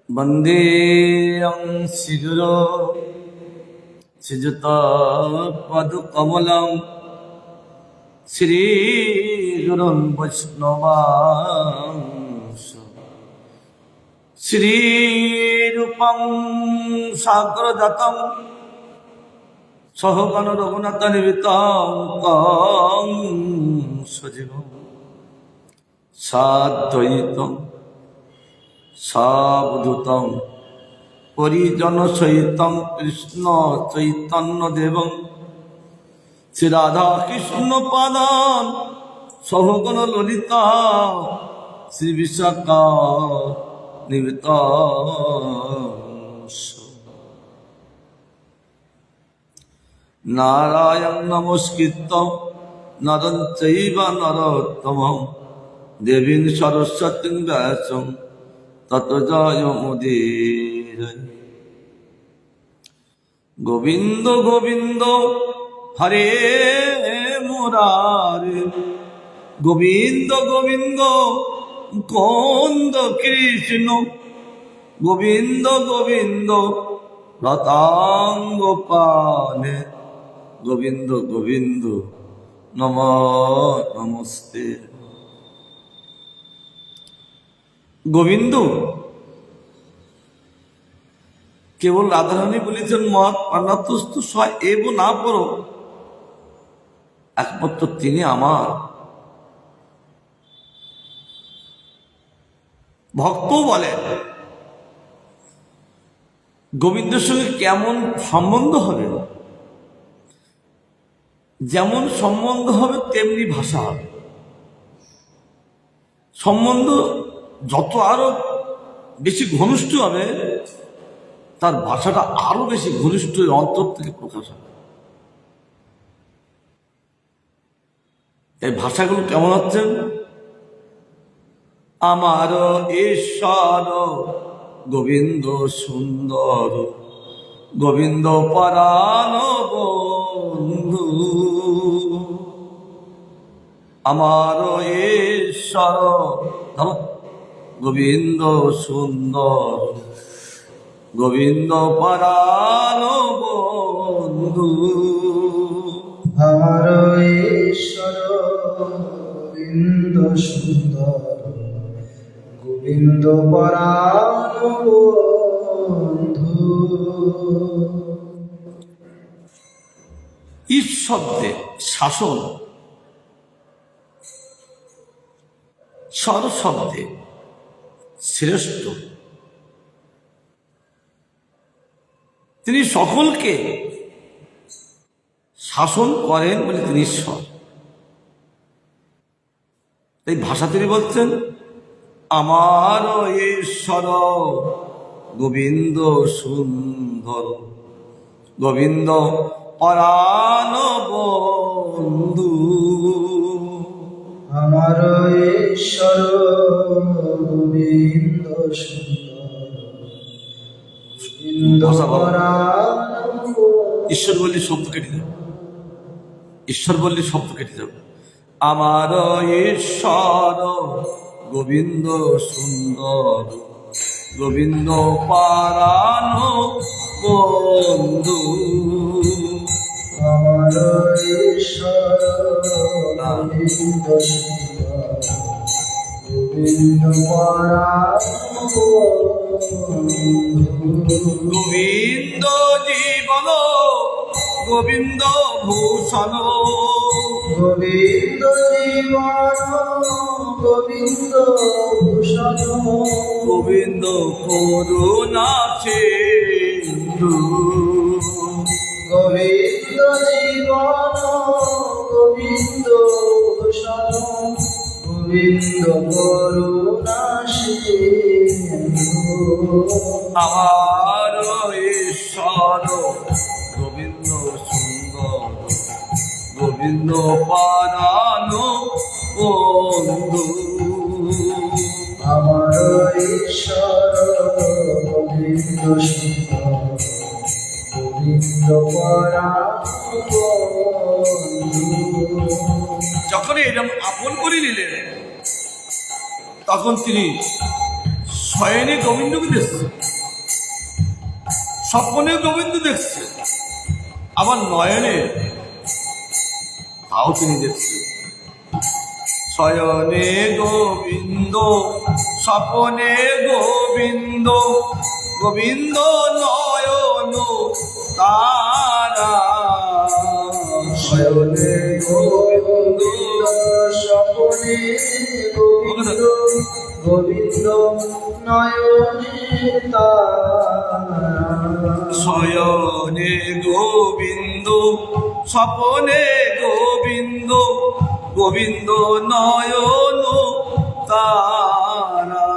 वन्देऽहं श्रीगुरो श्रीयुतपदकमलं श्रीगुरुं वैष्णवांश श्रीरूपं साग्रजातं सहगण रघुनाथनिमित्तं सजीवं साद्वैतं सावधूतं परिजन सहितं कृष्ण चैतन्य देवं श्री राधा कृष्ण पादान सहगण ललिता श्री विशाखा निमित्ता नारायण नमस्कृत नरं चैव नरोत्तमं देवीं सरस्वतीं व्यासं ततो जयमुदीरये। गोविंद गोविंद हरे मुरारे गोविंद गोविंद मुकुंद कृष्ण गोविंद गोविंद रतांग पाने गोविंद गोविंद नमो नमस्ते। गोविंद केवल राधारानी বলেছেন মত অনাত্মস্থ সয় এব না পড়ো, একমাত্র তিনি আমার ভক্ত। বলেন গোবিন্দের সঙ্গে কেমন সম্বন্ধ হবে? যেমন সম্বন্ধ হবে তেমনি ভাষা হবে। সম্বন্ধ যত আরো বেশি ঘনিষ্ঠ হবে তার ভাষাটা আরো বেশি ঘনিষ্ঠ অন্তর থেকে প্রকাশ হবে। এই ভাষাগুলো কেমন হচ্ছে? আমার ঈশ্বর গোবিন্দ সুন্দর গোবিন্দ পরাণ বন্ধু, আমার ঈশ্বর গোবিন্দ সুন্দর গোবিন্দ পরাণ বন্ধু, আমার ঈশ্বর গোবিন্দ সুন্দর গোবিন্দ পরাণ বন্ধু। ঈশ শব্দে শাসন, স্বর শব্দে শ্রেষ্ঠ। তিনি সকলকে শাসন করেন বলে তিনি ঈশ্বর। এই ভাষা তিনি বলছেন আমার ঈশ্বর গোবিন্দ সুন্দর গোবিন্দ পরাণ বন্ধু, আমার ঈশ্বর গোবিন্দ সুন্দর গোবিন্দ পরাণ বন্ধু। ঈশ্বর বললে শব্দ কেটে যাবে, ঈশ্বর বললে শব্দ কেটে যাবে। আমার ঈশ্বর গোবিন্দ সুন্দর গোবিন্দ পরাণ বন্ধু, আমার ঈশ্বর গোবিন্দ সুন্দর গোবিন্দ পরাণ বন্ধু। গোবিন্দ জীবন গোবিন্দ ভূষণ গোবিন্দ জীবন গোবিন্দ ভূষণ গোবিন্দ করুণা সিন্ধু, গোবিন্দ জীবন গোবিন্দ ভূষণ গোবিন্দ করুণা সিন্ধু। আমার ঈশ্বর গোবিন্দ সুন্দর গোবিন্দ পরাণ বন্ধু, আমার ঈশ্বর গোবিন্দ সুন্দর গোবিন্দ পরাণ বন্ধু। যখন এরকম আপন করে নিলেন তখন তিনি শয়নে গোবিন্দকে দেখছে, স্বপ্নে গোবিন্দ দেখছে, আবার নয়নে তাও তিনি দেখছে। শয়নে গোবিন্দ, স্বপনে গোবিন্দ, গোবিন্দ নয়ন তারা। শয়নে গোবিন্দ, স্বপনে গোবিন্দ, গোবিন্দ নয়নে তারা। শয়নে গোবিন্দ, স্বপনে গোবিন্দ, গোবিন্দ নয়ন তারা।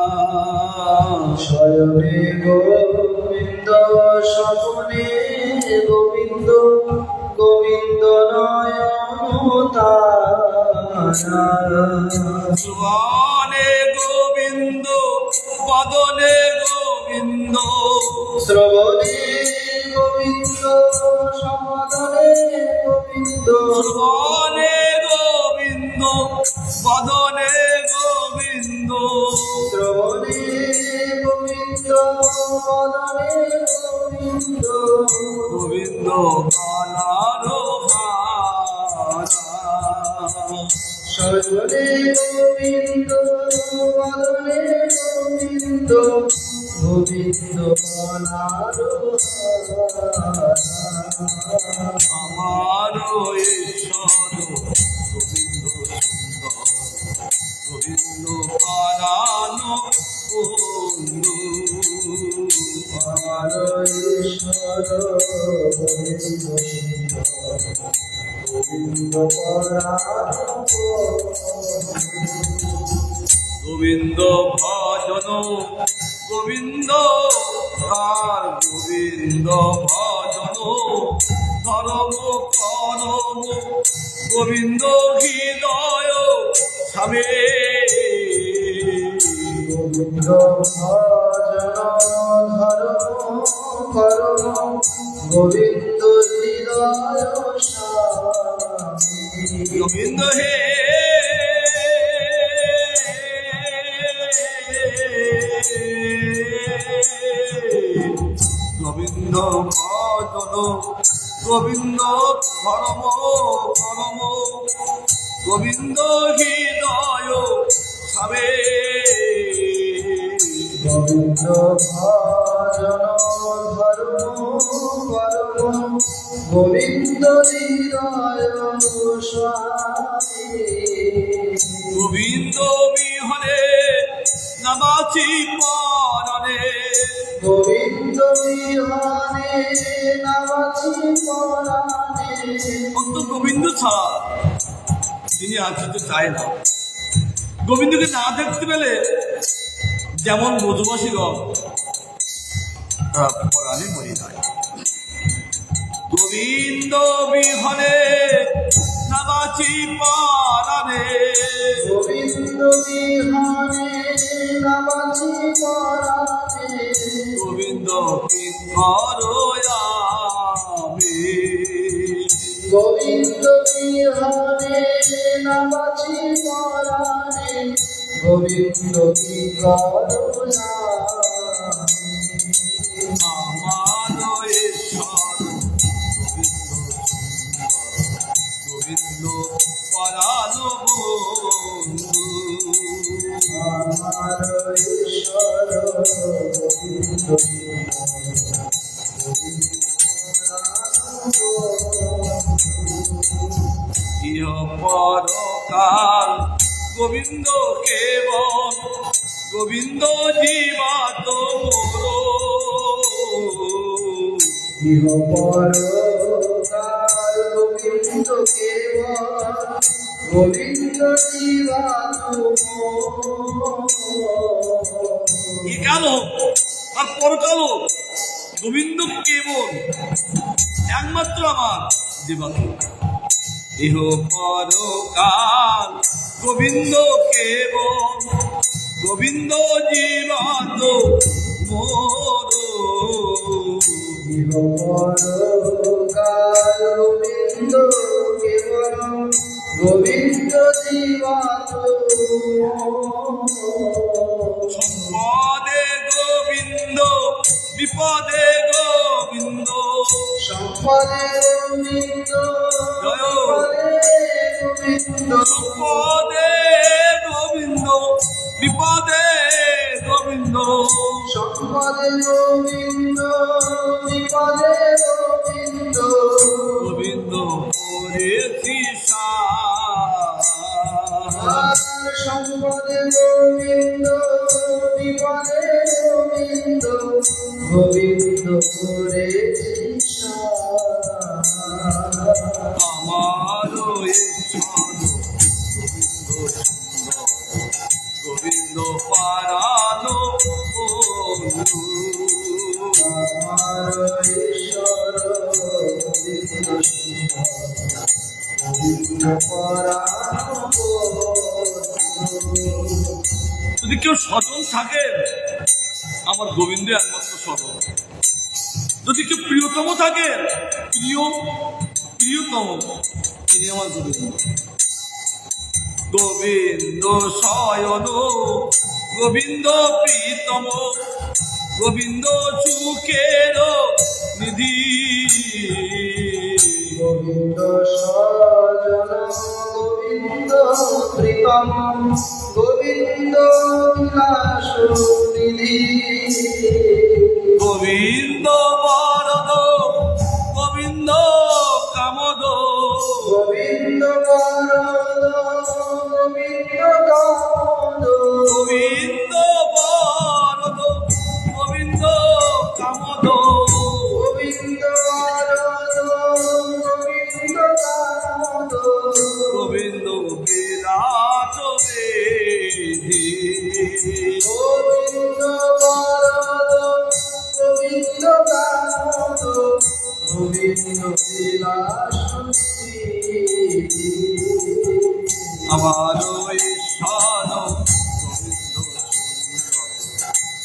শয়নে গোবিন্দ, স্বপনে গোবিন্দ, গোবিন্দ নয়ন তারা। শ্রবণে গোবিন্দ, বদনে গোবিন্দ, শ্রবণে গোবিন্দ, সমাদনে গোবিন্দ। শ্রবণে গোবিন্দ, বদনে গোবিন্দ, শ্রবণে গোবিন্দ, বদনে গোবিন্দ। গোবিন্দ বানার শয়নে গোবিন্দ, বদনে গোবিন্দ, গোবিন্দ বনার আমার ঈশ্বর গোবিন্দ সুন্দর, গোবিন্দ পারানো বন্ধু। আমার ঈশ্বর গোবিন্দ সুন্দর, গোবিন্দ পরাণ। গোবিন্দ ভজন গোবিন্দ আর গোবিন্দ ভজন ধর্ম করম, গোবিন্দ হৃদয় স্বামী। গোবিন্দ ভজন ধর্ম করম, গোবিন্দ হৃদয় স্বামী। গোবিন্দ হে গোবিন্দ ভজন, গোবিন্দ ধর্ম করম, গোবিন্দ হৃদয় স্বামী। গোবিন্দ ভজন ধর্ম করম, গোবিন্দ হৃদয় স্বামী। গোবিন্দ বিহনে নামাচি পরনে, গোবিন্দ বিহানে নামাছি পরাণে। অন্ত গোবিন্দ ছাড়া তিনি আর কিছু চায় না। গোবিন্দকে না দেখতে পেলে যেমন ব্রজবাসীগণ পরাণে মরে যায়। গোবিন্দ বিহনে নামাচি পরনে, গোবিন্দ বিহানে নামাছি পরাণে। গোবিন্দ কিঙ্কর আমি। গোবিন্দ বিহানে নামাছি পরাণে, গোবিন্দ কি করুণা। আমার ঈশ্বর গোবিন্দ পরাণ বন্ধু। আমার ঈশ্বর গোবিন্দ, ইহ পরকাল গোবিন্দ কেবল, গোবিন্দ জীবাত ইহ পরকাল গোবিন্দ কেবল, গোবিন্দ জীবাত্ম। একাল আর পরকাল গোবিন্দ কেবল একমাত্র আমার জীবন। ইহ পরকাল গোবিন্দ কেবল, গোবিন্দ জীবাত মোর। ইহ পরকাল গোবিন্দ কেবল, গোবিন্দ জীবাত্ম। সম্পদে পদে গোবিন্দ বিপদে গোবিন্দ সম্পদে গোবিন্দ বিপদে গোবিন্দ গোবিন্দ করেছি সম্পদে গোবিন্দ বিপদে গোবিন্দ গোবিন্দ করেছি আমার ঈশ্বর গোবিন্দ সুন্দর গোবিন্দ পারানো বন্ধু আমার ঈশ্বর গোবিন্দ গোবিন্দ পরাণ যদি কেউ স্বজন থাকে আমার গোবিন্দ একমাত্র স্বজন। যদি কেউ প্রিয়তম থাকে প্রিয়তম তিনি আমার গোবিন্দ। গোবিন্দ শয়ন গোবিন্দ প্রীতম গোবিন্দ সুখের নিধি গোবিন্দ সজন গোবিন্দ প্রীতম গোবিন্দ বিলাস নিধি গোবিন্দ বরদ গোবিন্দ কামদ গোবিন্দ বরদ গোবিন্দ কামদ গোবিন্দ বরদ গোবিন্দ কামদ গোবিন্দ বরদ গোবিন্দ কামদ গোবিন্দ বিলাস বেধি গোবিন্দ বরদ গোবিন্দ কামদ গোবিন্দ বিলাস আমার ঈশ্বর গোবিন্দ সুন্দর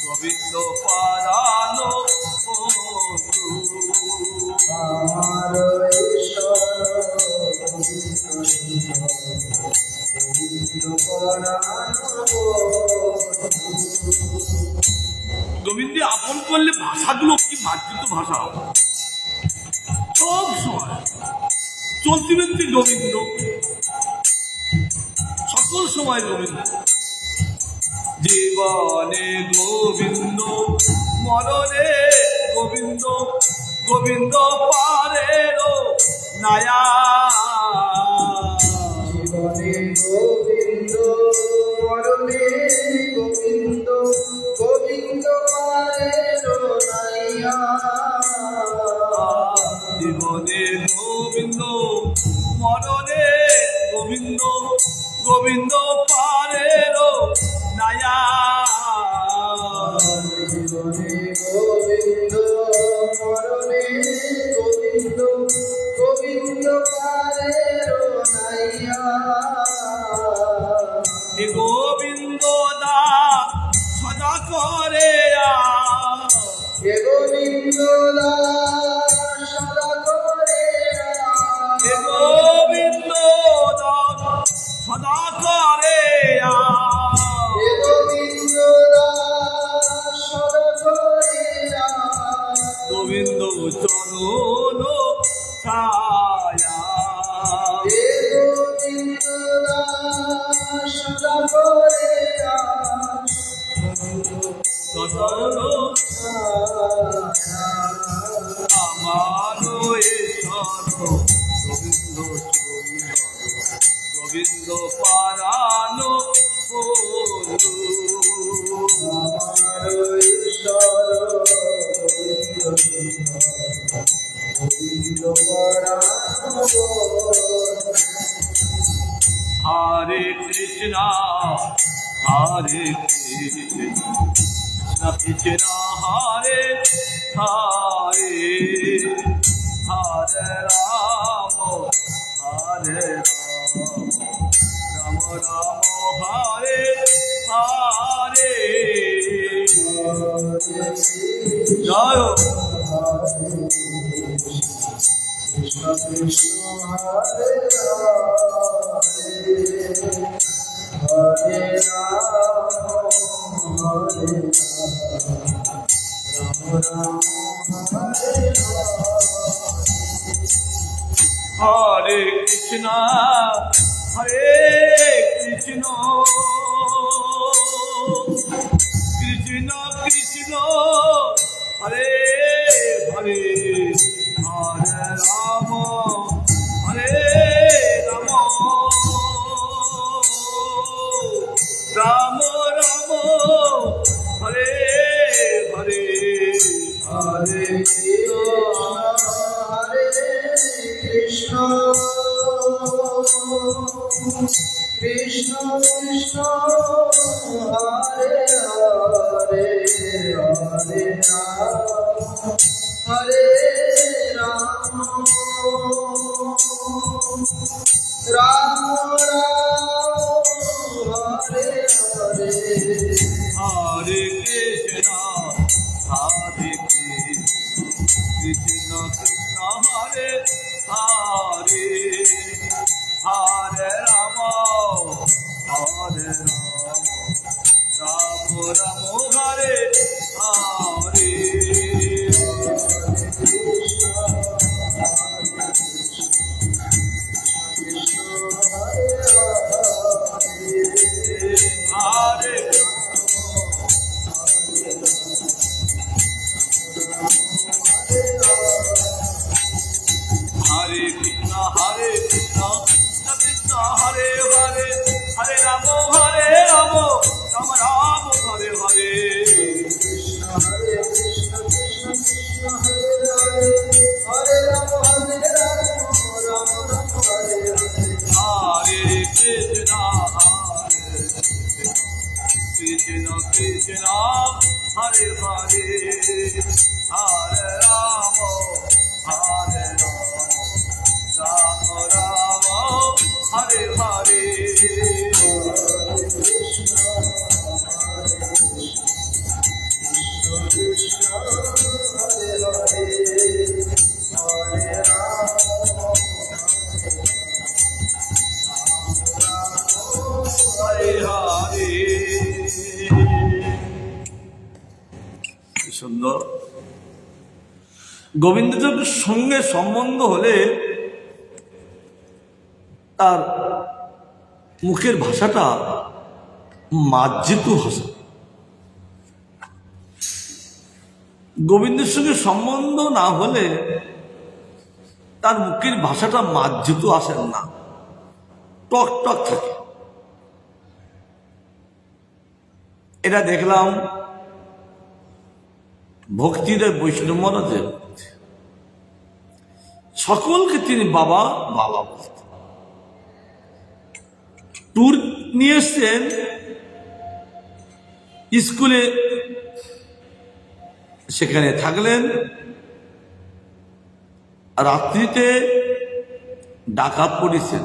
গোবিন্দ পারানো বন্ধু আমার ঈশ্বর গোবিন্দ পরাণ গোবিন্দে আপন করলে ভাষাগুলো কি মার্জিত ভাষা সব সময় চলতি ব্যক্তি গোবিন্দ সকল সময় গোবিন্দ জীবনে গোবিন্দ মরণে গোবিন্দ গোবিন্দ পারের নায়া জীবনে গোবিন্দ মরণে গোবিন্দ গোবিন্দ পারের নাইয়া জীবনে গোবিন্দ মরণে গোবিন্দ গোবিন্দ পারের নায়া জীবনে গোবিন্দ মরণে গোবিন্দ গোবিন্দ পারের নাইয়া এ গোবিন্দ দা সদা করে হে গোবিন্দ দাস সদা করে এ গোবিন্দ দা সদা করে হে গোবিন্দ দাস সদা করে গোবিন্দ চরণ ছায়া হে গোবিন্দ দাস সদা করে চরণ আমার ঈশ্বর গোবিন্দ সুন্দর গোবিন্দ পারানো বন্ধু আমার ঈশ্বর গোবিন্দ পরাণ হরে কৃষ্ণ হরে কৃষ্ণ কৃষ্ণ হরে হরে হরে রাম হরে রাম রাম রাম হরে হরে জয় কৃষ্ণ কৃষ্ণ হরে হরে রাম হরে রাম হরে হরে কৃষ্ণ হরে কৃষ্ণ কৃষ্ণ কৃষ্ণ হরে হরে হরে রাম হরে Ram Ram Ram Hare Hare Hare Krishna, Krishna Krishna, Hare Hare, Hare Ram, Hare Ram, Ram Ram, Hare Hare. Hare Krishna, Hare Krishna, Krishna Hare Hare, Hare Rama, Hare Rama, Rama Rama Hare Hare. Hare Hare Krishna, Hare Krishna, Krishna Krishna, Hare Hare, Hare Rama, Hare Rama, Rama Rama, Hare Hare. Krishna Hare Krishna, Krishna Krishna, Hare Hare, Hare Rama, Hare Rama, Rama Rama, Hare Hare. Hare Krishna, Hare Krishna, Krishna Hare Hare, Hare Rama, Hare Rama, Rama Rama, Hare Hare. Hare Hare. কি সুন্দর। গোবিন্দদেবের সঙ্গে সম্বন্ধ হলে তার মুখের ভাষাটা মার্জিত ভাষা। গোবিন্দের সঙ্গে সম্বন্ধ না হলে তার মুখের ভাষাটা মার্জিত আসেন না, টক টক থাকে। এটা দেখলাম ভক্তিদের বৈষ্ণব মহারাজের, সকলকে তিনি বাবা বাবা বলতেন। ট্যুর নিয়ে এসছেন স্কুলে, সেখানে থাকলেন। রাত্রিতে ডাকাত পড়েছেন,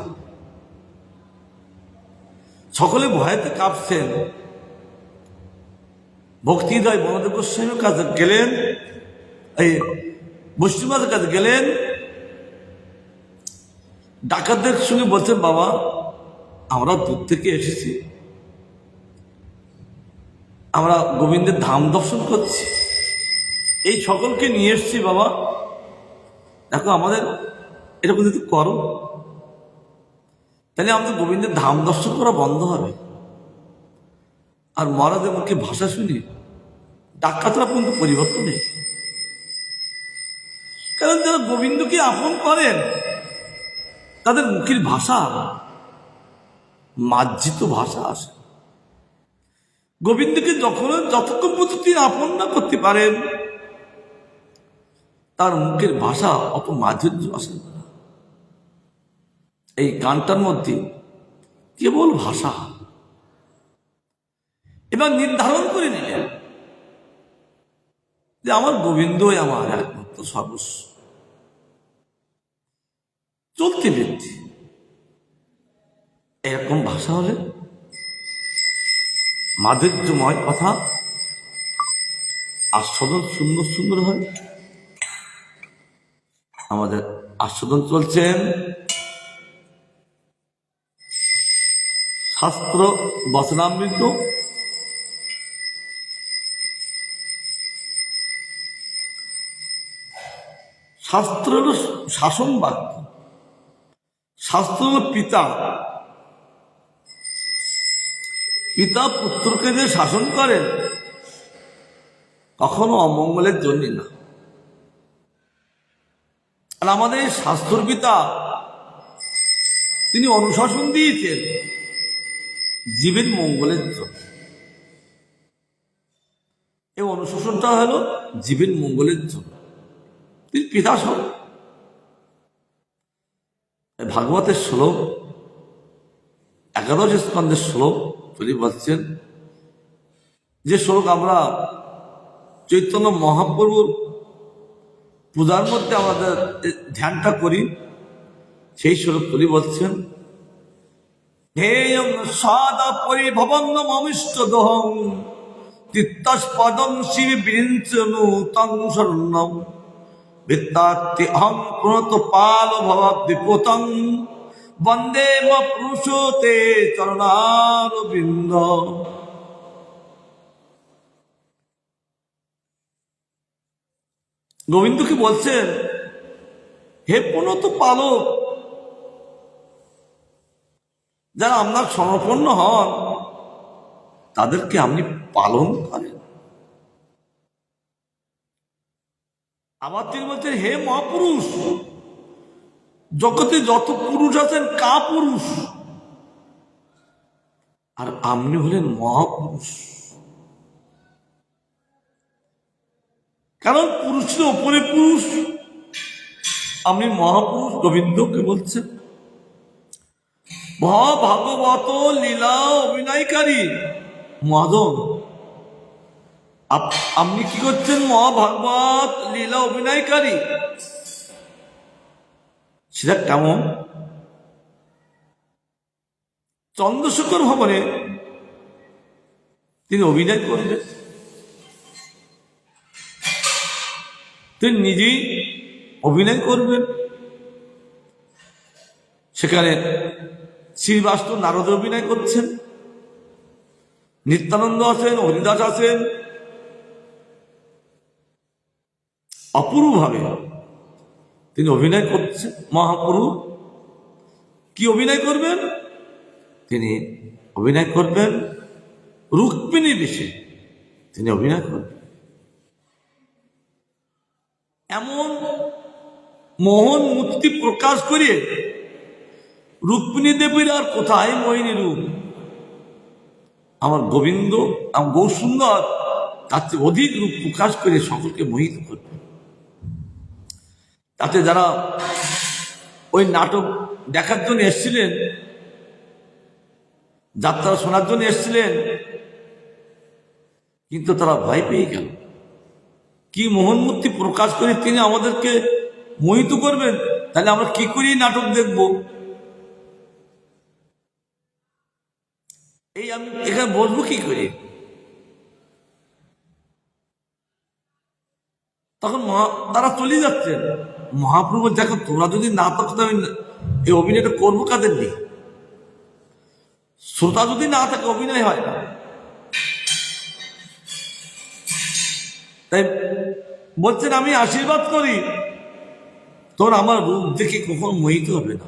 সকলে ভয়েতে কাঁপছেন। ভক্তিদয় বনদেব গোস্বামীর কাছে গেলেন, এই বৈষ্ণবের কাছে গেলেন। ডাকাতদের সঙ্গে বলছেন, বাবা আমরা দূর থেকে এসেছি, আমরা গোবিন্দের ধাম দর্শন করছি, এই সকলকে নিয়ে এসছি বাবা, দেখো আমাদের এরকম যদি করো তাহলে আমাদের গোবিন্দের ধাম দর্শন করা বন্ধ হবে। আর মহারাজের মুখে ভাষা শুনি ডাকাতরা পর্যন্ত পরিবর্তন নেই। কারণ যারা গোবিন্দকে আপন করেন তাদের মুখের ভাষা মার্জিত ভাষা আসে। গোবিন্দকে যতক্ষণ পর্যন্ত তিনি আপন না করতে পারেন তার মুখের ভাষা অত মাধুর্য আসে না। এই গানটার মধ্যে কেবল ভাষা। এবার নির্ধারণ করে নিলেন যে আমার গোবিন্দই আমার একমাত্র সর্বস্ব। চলতে বৃত্তি এরকম ভাষা হলে মাধুর্যময় কথা আস্বাদন সুন্দর সুন্দর হয়। আমাদের আস্বাদন চলছেন শাস্ত্র বচনামৃত, শাস্ত্র হল শাসন বাক্য, শাস্ত্র হল পিতা, পিতা পুত্রকে যে শাসন করেন কখনো অমঙ্গলের জন্য না। আর আমাদের শাস্ত্র পিতা তিনি অনুশাসন দিয়েছেন জীবের মঙ্গলের জন্য। এই অনুশাসনটা হলো জীবের মঙ্গলের জন্য। তিনি পিতা স্বরূপ। ভাগবতের শ্লোক 11 স্কন্ধের শ্লোক তিনি বলছেন, যে শ্লোক আমরা চৈতন্য মহাপ্রভুর পূজার মধ্যে আমাদের ধ্যানটা করি, সেই শ্লোক তিনি বলছেন, ধ্যেয়ং সদা পরিভবন্ন মমিষ্ট দোহং তিত্তস্পদং শিব বিরিঞ্চনু তং শরণ্যম বিত্তাত্তি অহং প্রণত পাল ভবদ্বিপতং বন্দে ম পুরুষতে চরণারবিন্দ। গোবিন্দ কি বলছেন, হে প্রণত পালক, যারা আপনার সমর্পন্ন হন তাদেরকে আপনি পালন করেন। আবার তিনি বলছেন, হে মহাপুরুষ, জগতে যত পুরুষ আছেন কা পুরুষ, আর আপনি হলেন মহাপুরুষ। কারণ পুরুষের ওপরে পুরুষ, আপনি মহাপুরুষ। গোবিন্দকে বলছেন, ভাগবত লীলা অভিনয়কারী মাধব, আপনি কি করছেন? মহাভাগবত লীলা অভিনয়কারী। সেটা কেমন? চন্দ্রশেখর ভবনে তিনি অভিনয় করলেন, তিনি নিজেই অভিনয় করবেন। সেখানে শ্রীবাস্ত নারদ অভিনয় করছেন, নিত্যানন্দ আছেন, হরিদাস আছেন। অপূর্বভাবে তিনি অভিনয় করছেন। মহাপ্রভু কি অভিনয় করবেন? তিনি অভিনয় করবেন রুক্মিণী বেশে, তিনি অভিনয় করবেন। এমন মোহন মূর্তি প্রকাশ করে রুক্মিণী দেবীর আর কোথায় মোহিনী রূপ? আমার গোবিন্দ, আমার গৌসুন্দর তার চেয়ে অধিক রূপ প্রকাশ করে সকলকে মোহিত করবে। তাতে যারা ওই নাটক দেখার জন্য এসেছিলেন, যাত্রা শোনার জন্য এসেছিলেন, কিন্তু তারা ভয় পেয়ে গেল। কি মোহন মূর্তি প্রকাশ করে তিনি আমাদেরকে মোহিত করবেন, তাহলে আমরা কি করি নাটক দেখব? এই আমি এখানে বসবো কি করে? তখন তারা চলে যাচ্ছেন। মহাপ্রভু দেখো, তোমরা যদি না থাকতো আমি এই অভিনয়টা করবো কাদের নিয়ে? শ্রোতা যদি না থাকে অভিনয় হয় না। তাই বলছেন, আমি আশীর্বাদ করি তোর আমার রূপ দেখে কখনো মোহিত হবে না।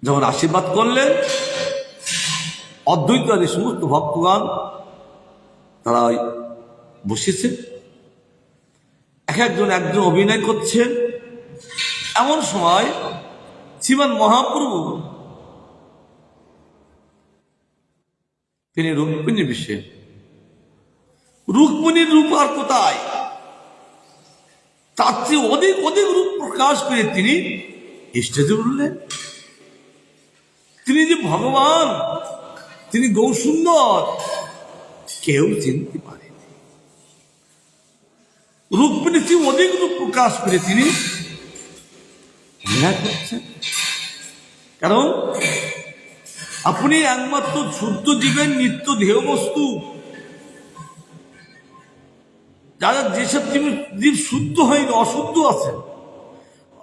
যখন আশীর্বাদ করলেন, অদ্বৈতবাদী সমস্ত ভক্তগণ তারা বসেছে, একজন অভিনয় করছেন। এমন সময় শ্রীমান মহাপ্রভু তিনি রুক্মিণী বেশে, রুক্মিণীর রূপ আর কোথায়? তার চেয়ে অধিক অধিক রূপ প্রকাশ করে তিনি স্টেজে উঠলেন। তিনি যে ভগবান, তিনি গৌসুন্দর, কেউ চিনতে পারেনি। রুক্মিণীর চেয়ে অধিক রূপ প্রকাশ করে তিনি অভিনয় করছেন। কারণ আপনি একমাত্র শুদ্ধ জীবের নিত্য দেহ বস্তু। যারা যেসব জীব শুদ্ধ হয়নি, অশুদ্ধ আছে,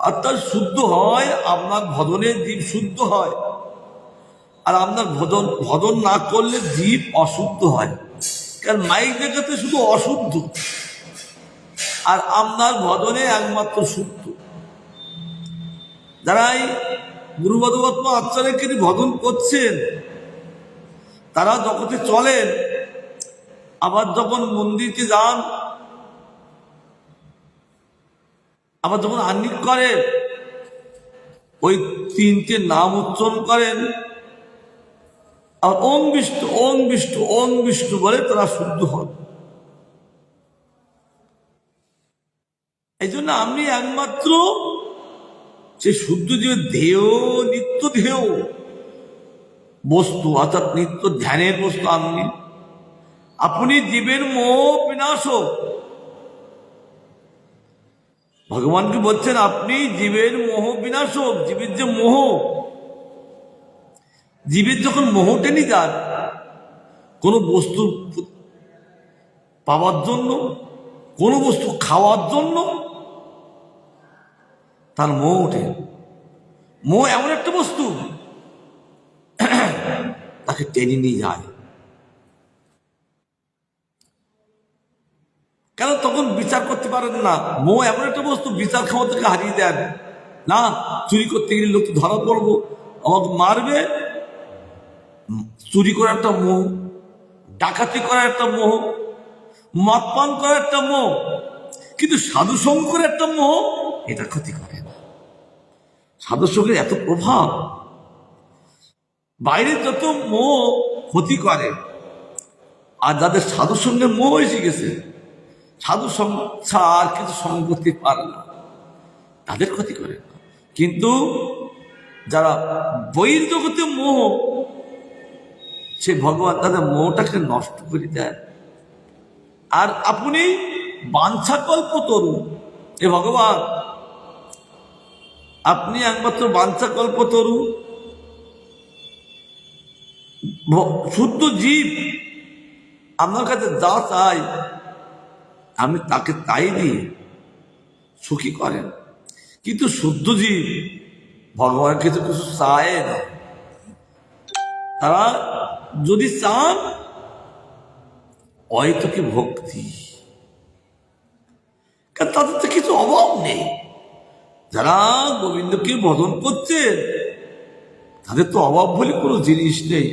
অর্থাৎ শুদ্ধ হয় আপনার ভজনে জীব শুদ্ধ হয়, আর আপনার ভজন না করলে জীব অশুদ্ধ হয়। কারণ মাইক দেখাতে শুধু অশুদ্ধ, আর আপনার ভজনে একমাত্র শুদ্ধ। যারাই গুরু ভগবত আচার্যকে ভজন করছেন, তারা জগতে চলেন, আবার যখন মন্দিরকে যান, আবার যখন আহ্নিক করেন, ওই তিনটে নাম উচ্চারণ করেন, আর ওম বিষ্ণু ওম বিষ্ণু ওম বিষ্ণু বলে তারা শুদ্ধ হন। এই জন্য আমি একমাত্র সে শুদ্ধ যে ধেয়, নিত্য ধেয় বস্তু, অর্থাৎ নিত্য ধ্যানের বস্তু আপনি। আপনি জীবের মোহ বিনাশক। ভগবানকে বলছেন আপনি জীবের মোহ বিনাশক। জীবের যে মোহ, জীবের যখন মোহ টেনে যান কোনো বস্তু পাওয়ার জন্য, কোনো বস্তু খাওয়ার জন্য, তার মোহ ওঠে। মোহ এমন একটা বস্তু তাকে টেনে নিয়ে যায়। কেন? তখন বিচার করতে পারেন না। মোহ এমন একটা বস্তু, বিচার ক্ষমতাকে হারিয়ে দেন। না, চুরি করতে গেলে লোক ধরা পড়বো, আমাকে মারবে। চুরি করার একটা মোহ, ডাকাতি করার একটা মোহ, মদ পান করার একটা মোহ, কিন্তু সাধু সঙ্গ করার একটা মোহ, এটা ক্ষতি করে না। সাধু সঙ্গের এত প্রভাব, বাইরের যত মোহ ক্ষতি করে, আর যাদের সাধু সঙ্গের মোহ এসে গেছে, সাধু সঙ্গ ছাড়া আর কিছু সঙ্গ করতে পারে না, তাদের ক্ষতি করে না। কিন্তু যারা বহির জগতে মোহ, সে ভগবান তাদের মোহটাকে নষ্ট করে দেয়। আর আপনি বাঞ্ছাকল্প তরু, এ ভগবান আপনি একমাত্র বাঞ্ছাকল্প তরু, শুদ্ধ জীব। আপনার কাছে যা চাই আমি তাকে তাই দিয়ে সুখী করেন। কিন্তু শুদ্ধ জীব ভগবানের কাছে কিছু চায় না। তারা যদি চান হয়তো কি ভক্তি, কারণ তাদের তো কিছু অভাব নেই। যারা গোবিন্দকে ভজন করছেন তাদের তো অভাব বলে কোনো জিনিস নেই।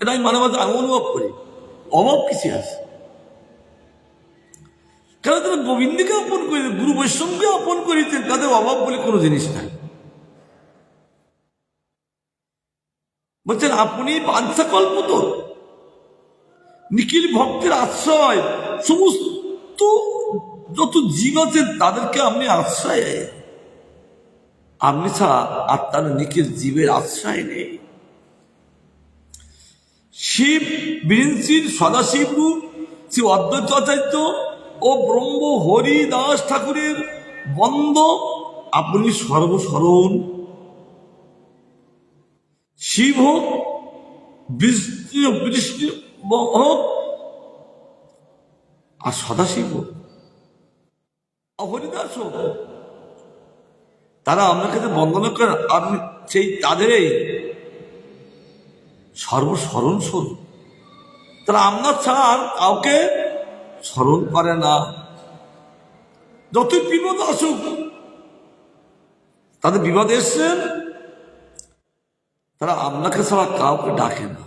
এটা আমি মাঝে মাঝে আমি অনুভব করি, অভাব কিছু আছে। কারণ তারা গোবিন্দকে অর্পণ করে, গুরু বৈষ্ণবকে অর্পণ করেছেন, তাদের অভাব বলে কোনো জিনিস নাই। বলছেন আপনি বাঞ্ছাকল্পত, নিখিল ভক্তের আশ্রয়। সমস্ত যত জীব আছেন তাদেরকে আপনি আশ্রয়, আপনি ছাড়া আর তার নিখিল জীবের আশ্রয় নেই। শিব বিরিঞ্চির সদাশিব রূপ শ্রী অদ্বৈত আচার্য ও ব্রহ্ম হরিদাস ঠাকুরের বন্দ আপনি সর্বস্মরণ। শিব হোক, বিষ্ণু হোক, আর সদাশিব হোক, হরিদাস হোক, তারা আপনার কাছে বন্দনা করেন। আপনি সেই তাদেরই সর্বস্মরণ স্বরূপ। তারা আপনার ছাড়া আর কাউকে স্মরণ করে না। যতই বিপদ আসুক, তাদের বিপদ এসছেন, তারা আপনাকে ছাড়া কাউকে ডাকে না।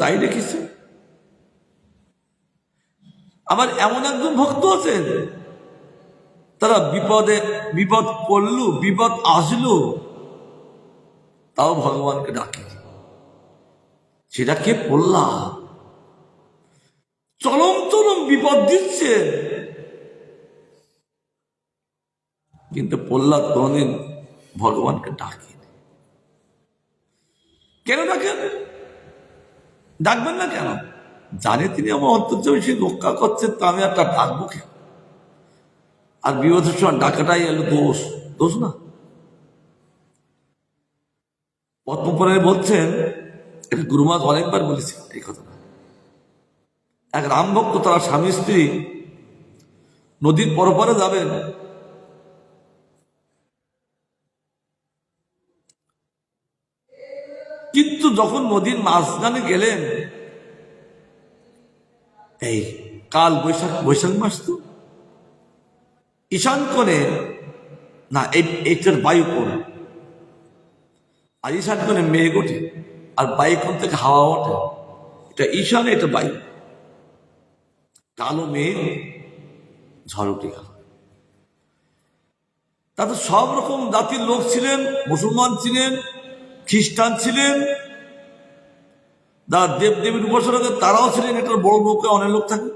তাই রেখেছে। আবার এমন একজন ভক্ত আছেন, তারা বিপদ পড়লো, বিপদ আসলো, তাও ভগবানকে ডাকে। সেটা কে? পড়লা। চরম চরম বিপদ দিচ্ছে, কিন্তু প্রহ্লাদ কোনদিন ভগবানকে ডাকে। কেন ডাকেন? ডাকবেন না কেন? জানে তিনি আমার অন্তর্যামী রক্ষা করছেন, তো আমি একটা ডাকবো কেন? আর বিপদের সময় ডাকাটাই এলো দোষ। দোষ না? পদ্মপুরাণে বলছেন, এটা গুরুমাজ অনেকবার বলেছেন এই কথাটা। এক রাম ভক্ত, তারা স্বামী স্ত্রী নদীর পরপারে যাবেন। কিন্তু যখন নদীর মাঝখানে গেলেন, এই কাল বৈশাখ মাস, তো ঈশান কোণে না, এইটার বায়ু কোণ, আর ঈশান কোণে মেঘ ওঠে, আর বায়ু কোণ থেকে হাওয়া ওঠে। এটা ঈশান, এটা বায়ু। কালো মেঘ, ঝড় উঠে গেল। তাতে সব রকম জাতির লোক ছিলেন, মুসলমান ছিলেন, খ্রিস্টান ছিলেন, যারা দেব দেবীর উপাসনা করে তারাও ছিলেন। এটার বড় নৌকা অনেক লোক থাকে।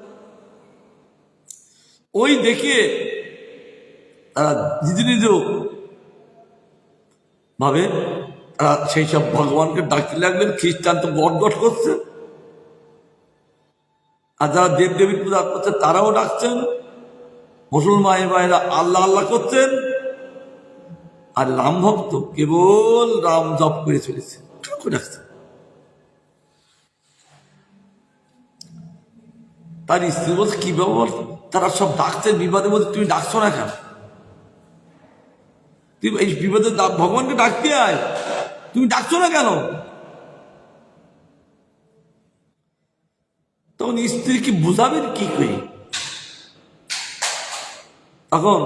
ওই দেখে তারা নিজ নিজ ভাবে তারা সেই সব ভগবানকে ডাকতে লাগলেন। খ্রিস্টান তো গট করছে, আর যারা দেব দেবীর পূজা করছে তারাও ডাকছেন। মুসলমান ভাইরা আল্লাহ আল্লাহ করছেন, আর রাম ভক্ত কেবল রাম জপ করে চলেছে, ডাকছে। তার স্ত্রী বলছে, কি ব্যাপার, তারা সব ডাকছে বিবাদের মধ্যে, তুমি ডাকছো না কেন? তুমি এই বিবাদে ভগবানকে ডাকতে আয়, তুমি ডাকছো না কেন? তখন স্ত্রী কি বুঝাবেন কি করে? তখন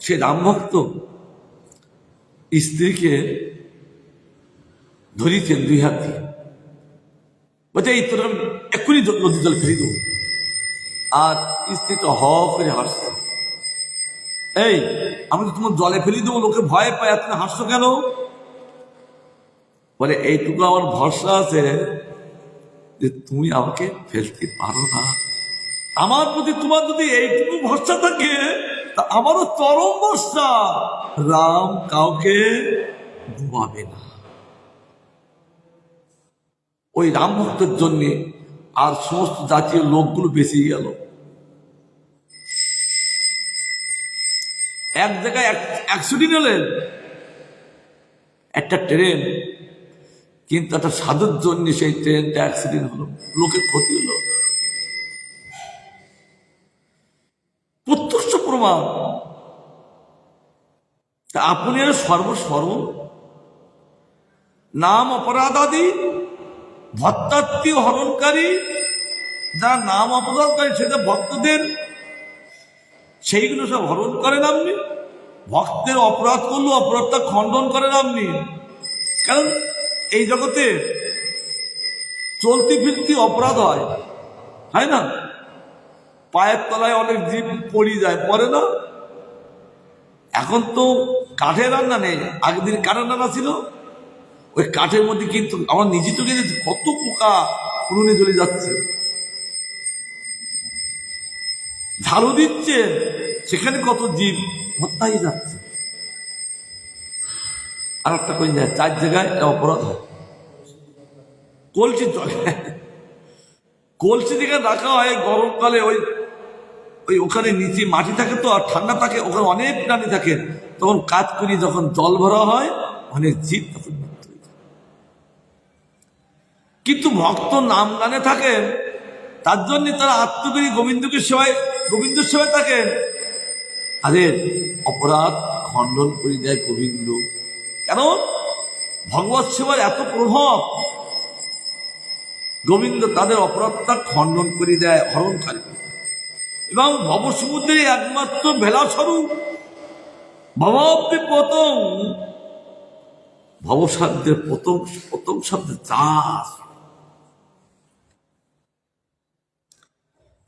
সে রাম ভক্ত স্ত্রীকে ধরিয়েছেন দুই হাত দিয়ে, বলছে এই তোর এক্ষুনি নদী জল ফেলে দেবো। আর স্ত্রী তো হ করে হাসছে, এই আমি তো তোমার জলে ফেলে দেবো, লোকে ভয় পায়, তুমি হাসছো কেন? বলে এইটুকু আমার ভরসা আছে যে তুমি আমাকে ফেলতে পারো না। আমার প্রতি তোমার যদি এইটুকু ভরসা থাকে, তা আমারও চরম ভরসা, রাম কাউকে ডুবাবে না। ওই রাম ভক্তের জন্য আর সমস্ত জাতীয় লোকগুলো বেঁচে গেল। এক জায়গায় অ্যাক্সিডেন্ট হলেন, একটা ট্রেন, কিন্তু একটা সাধুর জন্য সেই ট্রেনটা অ্যাক্সিডেন্ট হলো, লোকের ক্ষতি হলো। প্রত্যক্ষ প্রমাণ। আপনি আর সর্বসর্ব নাম অপরাধাদি ভক্তাত্মী হরণকারী, যারা নাম অপরাধকারী সেটা ভক্তদের, সেইগুলো সব হরণ করেন আপনি। ভক্তের অপরাধ করলো, অপরাধটা খণ্ডন করেন আপনি। কারণ এই জগতে চলতি ফিরতি অপরাধ হয় না? পায়ের তলায় অনেক জীব পড়ে যায়, পড়ে না? এখন তো কাঠের রান্না নেই, আগের দিন কাঠের রান্না ছিল। ওই কাঠের মধ্যে কিন্তু আমার নিজে চোখে কত পোকা উনুনে জ্বলে যাচ্ছে। ঝাড়ু দিচ্ছে, সেখানে কত জীব হত্যা হয়ে যাচ্ছে। আর একটা কই যায়, 4 জায়গায় অপরাধ হয়। কলসি চলে, কলসি যেখানে রাখা হয় গরমকালে, ওই ওখানে নিচে মাটি থাকে তো, আর ঠান্ডা থাকে, ওখানে অনেক প্রাণী থাকে। তখন কাজ করি যখন জল ভরা হয়, অনেক জীব তখন মৃত্যু হয়ে যায়। কিন্তু ভক্ত নাম গানে থাকেন, তার জন্য তারা আত্মকরি গোবিন্দের সেবায় থাকেন। আরে অপরাধ খণ্ডন করে দেয় গোবিন্দ। কেন? ভগবত সেবার এত প্রভাব, গোবিন্দ তাদের অপরাধটা খণ্ডন করে দেয়, হরণকারী। এবং ভবসমুদ্রের একমাত্র ভেলা স্বরূপ, ভবাব্দে পতং, ভবসাধ্যের পতং শব্দের চাষ,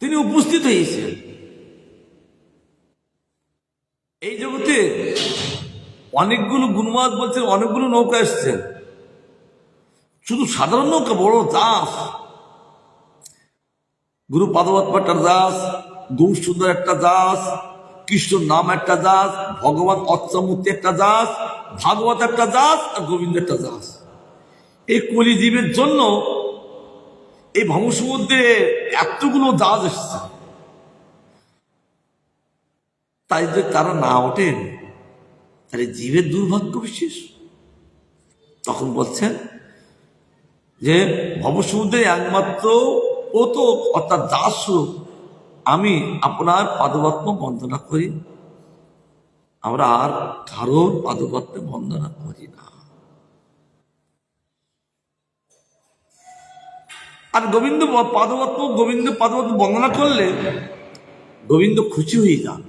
তিনি উপস্থিত হয়েছেন। এই জগতে অনেকগুলো গুণবাদ বলছেন, অনেকগুলো নৌকা এসছেন। শুধু সাধারণ নৌকা, বড় দাস, গুরু পাদবৎপাটার দাস, গৌরসুন্দর একটা দাস, কৃষ্ণর নাম একটা দাস, ভগবান অচ্ছামূর্তি একটা দাস, ভাগবত একটা দাস, আর গোবিন্দ একটা দাস। এই কলিজীবের জন্য এই ভবসমুদ্রে এতগুলো দাস এসছে। তাই যে তারা না ওঠেন, তাহলে জীবের দুর্ভাগ্য বিশেষ। তখন বলছেন যে ভবসমুদ্রে একমাত্র পোতক অর্থাৎ দাস আমি আপনার পাদপদ্ম বন্দনা করি, আমরা আর কারোর পাদপদ্মে বন্দনা করি না। আর গোবিন্দ পাদপদ্ম বন্দনা করলে গোবিন্দ খুশি হয়ে যান,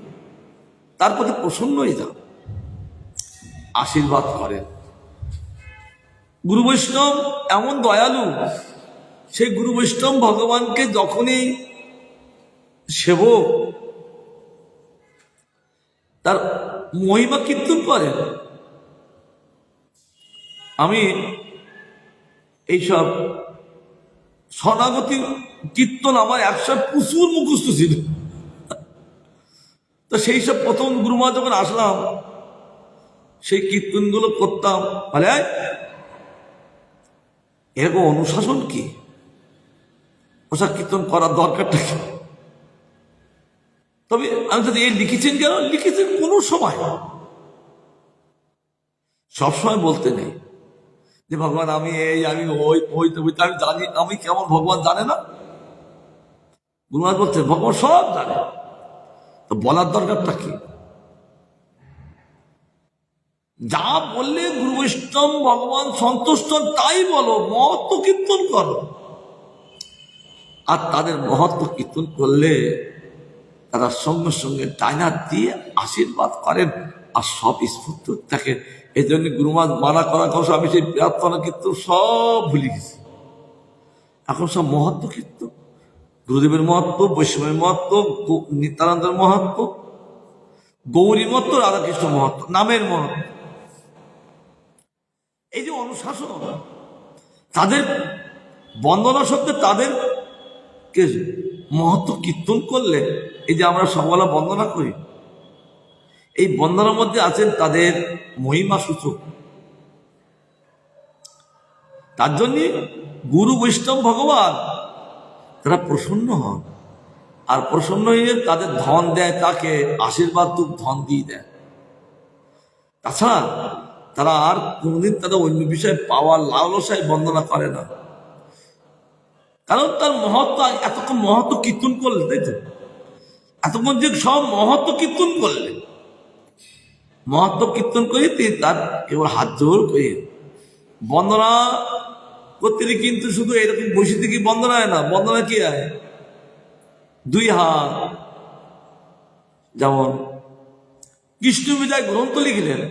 তার প্রতি প্রসন্ন হয়ে যান। আশীর্বাদ করেন। গুরু বৈষ্ণব এমন দয়ালু, সেই গুরু বৈষ্ণব ভগবানকে যখনই সেবক তার মহিমা কীর্তন করেন। আমি এইসব শরণাগতি কীর্তন আমার একশো প্রচুর মুখস্থ ছিল। তো সেই সব প্রথম গুরুমা যখন আসলাম, সেই কীর্তনগুলো করতাম। বলে এরকম অনুশাসন কি, ওসব কীর্তন করার দরকারটা কি? তবে আমি যদি এই লিখেছেন কেন, লিখেছেন কোনো সময়, সবসময় বলতে নেই যে ভগবান আমি এই, আমি ওই ওই তো আমি জানি, আমি কেমন, ভগবান জানে না? গুরুমা বলছেন ভগবান সব জানে, তো বলার দরকারটা কি? যা বললে গুরু বৈষ্ণব ভগবান সন্তুষ্ট তাই বলো, মহত্ব কীর্তন করো। আর তাদের মহত্ব কীর্তন করলে তারা সঙ্গে সঙ্গে ডাইনা দিয়ে আশীর্বাদ করেন, আর সব স্ফূর্ত থাকে। এই জন্য গুরুমা মানা করা কথা আমি সেই প্রার্থনা কীর্তন সব ভুলে গেছি। এখন সব মহত্ব কীর্তন, গুরুদেবের মহত্ব, বৈষ্ণবের মহত্ব, নিত্যানন্দের মহত্ব, গৌরী মহত্ব, রাধাকৃষ্ণ মহত্ব, নামের মহত্ব। এই যে অনুশাসন, তাদের বন্দনা সত্ত্বে তাদেরকে মহত্ব কীর্তন করলে, এই যে আমরা সকালে বন্দনা করি, এই বন্দনার মধ্যে আছেন তাদের মহিমা সূচক। তার জন্য গুরু বৈষ্ণব ভগবান তারা প্রসন্ন হন, আর প্রসন্ন হয়ে তাদের ধন দেয়, তাকে আশীর্বাদ ধন দিয়ে দেয়। তাছাড়া তারা আর কোনদিন তাদের অন্য বিষয়ে পাওয়ার লালসায় বন্দনা করে না, কারণ তার মহত্ব, এতক্ষণ মহত্ব কীর্তন করলে, তাই তো এতক্ষণ যে সব মহত্ব কীর্তন করলেন, মহত্ব কীর্তন করে তার কেবল হাত জোর করে বন্দনা করতে, কিন্তু শুধু এরকম বসে থেকে বন্দনা হয় না। বন্দনা কি হয়? দুই হাত। যেমন কৃষ্ণ বিজয় গ্রন্থ লিখলেন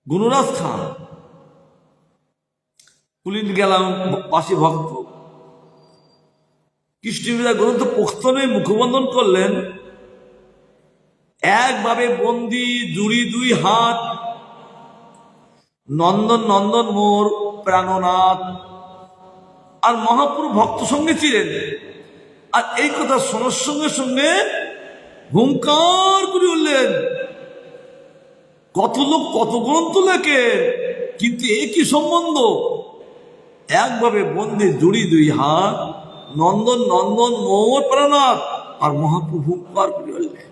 গুণরাজ খান, কুলিন গেলাম পাশে ভক্ত, কৃষ্ণ বিজয় গ্রন্থ প্রথমে মুখবন্ধন করলেন, একভাবে বন্দি জুড়ি দুই হাত, নন্দন নন্দন মোর প্রাণনাথ। আর মহাপুরু ভক্ত সঙ্গে ছিলেন, আর এই কথা শোনার সঙ্গে সঙ্গে হুঙ্কার করে উঠলেন, কত লোক কত গ্রন্থ লেখে, কিন্তু একই সম্বন্ধ, একভাবে বন্দি জুড়ি দুই হাত, নন্দন নন্দন মোর প্রাণনাথ। আর মহাপ্রভু হুঙ্কার করে উঠলেন,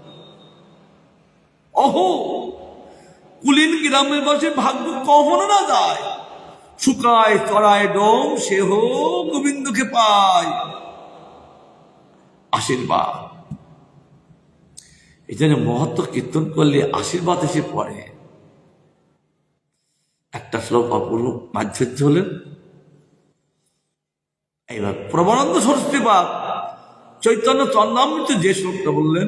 অহো কুলিন গ্রামের বাসে ভাগ্য কখনো না যায়, শুকায় চড়ায় ডোম, সে হো গোবিন্দকে পায় আশীর্বাদ। এই জন্য মহত্ব কীর্তন করলে আশীর্বাদ এসে পড়ে। একটা শ্লোক অপূর্ব মাধুর্য হলেন। এইবার প্রবরানন্দ সরস্বতী বাপ চৈতন্য চন্দ্রামৃত যে শ্লোকটা বললেন,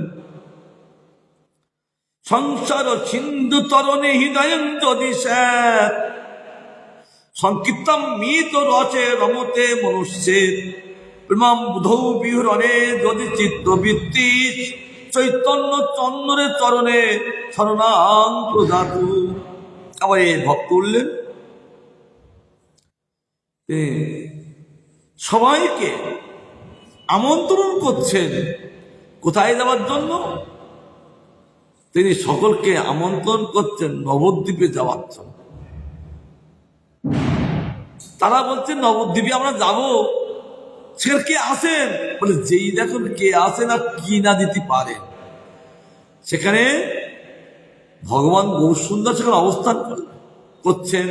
সংসার সিন্ধু তরণে হৃদয়ন্ত দিশে, সংকীর্তম মিত রচে রমতে মনুষ্যের, প্রেমাম বুধৌ বিহরণে যদি চিত্তবৃত্তি, চৈতন্য চন্দ্রের চরণে শরণাং প্রদাতু। আবার এই ভক্ত উঠলেন, সবাইকে আমন্ত্রণ করছেন কোথায় যাওয়ার জন্য? তিনি সকলকে আমন্ত্রণ করছেন নবদ্বীপে যাওয়ার জন্য। তারা বলছেন নবদ্বীপে আমরা যাব, সেখানে কে আসেন? বলে যেই দেখুন কে আসেন আর কি না দিতে পারে। সেখানে ভগবান গৌরসুন্দর সেখানে অবস্থান করছেন,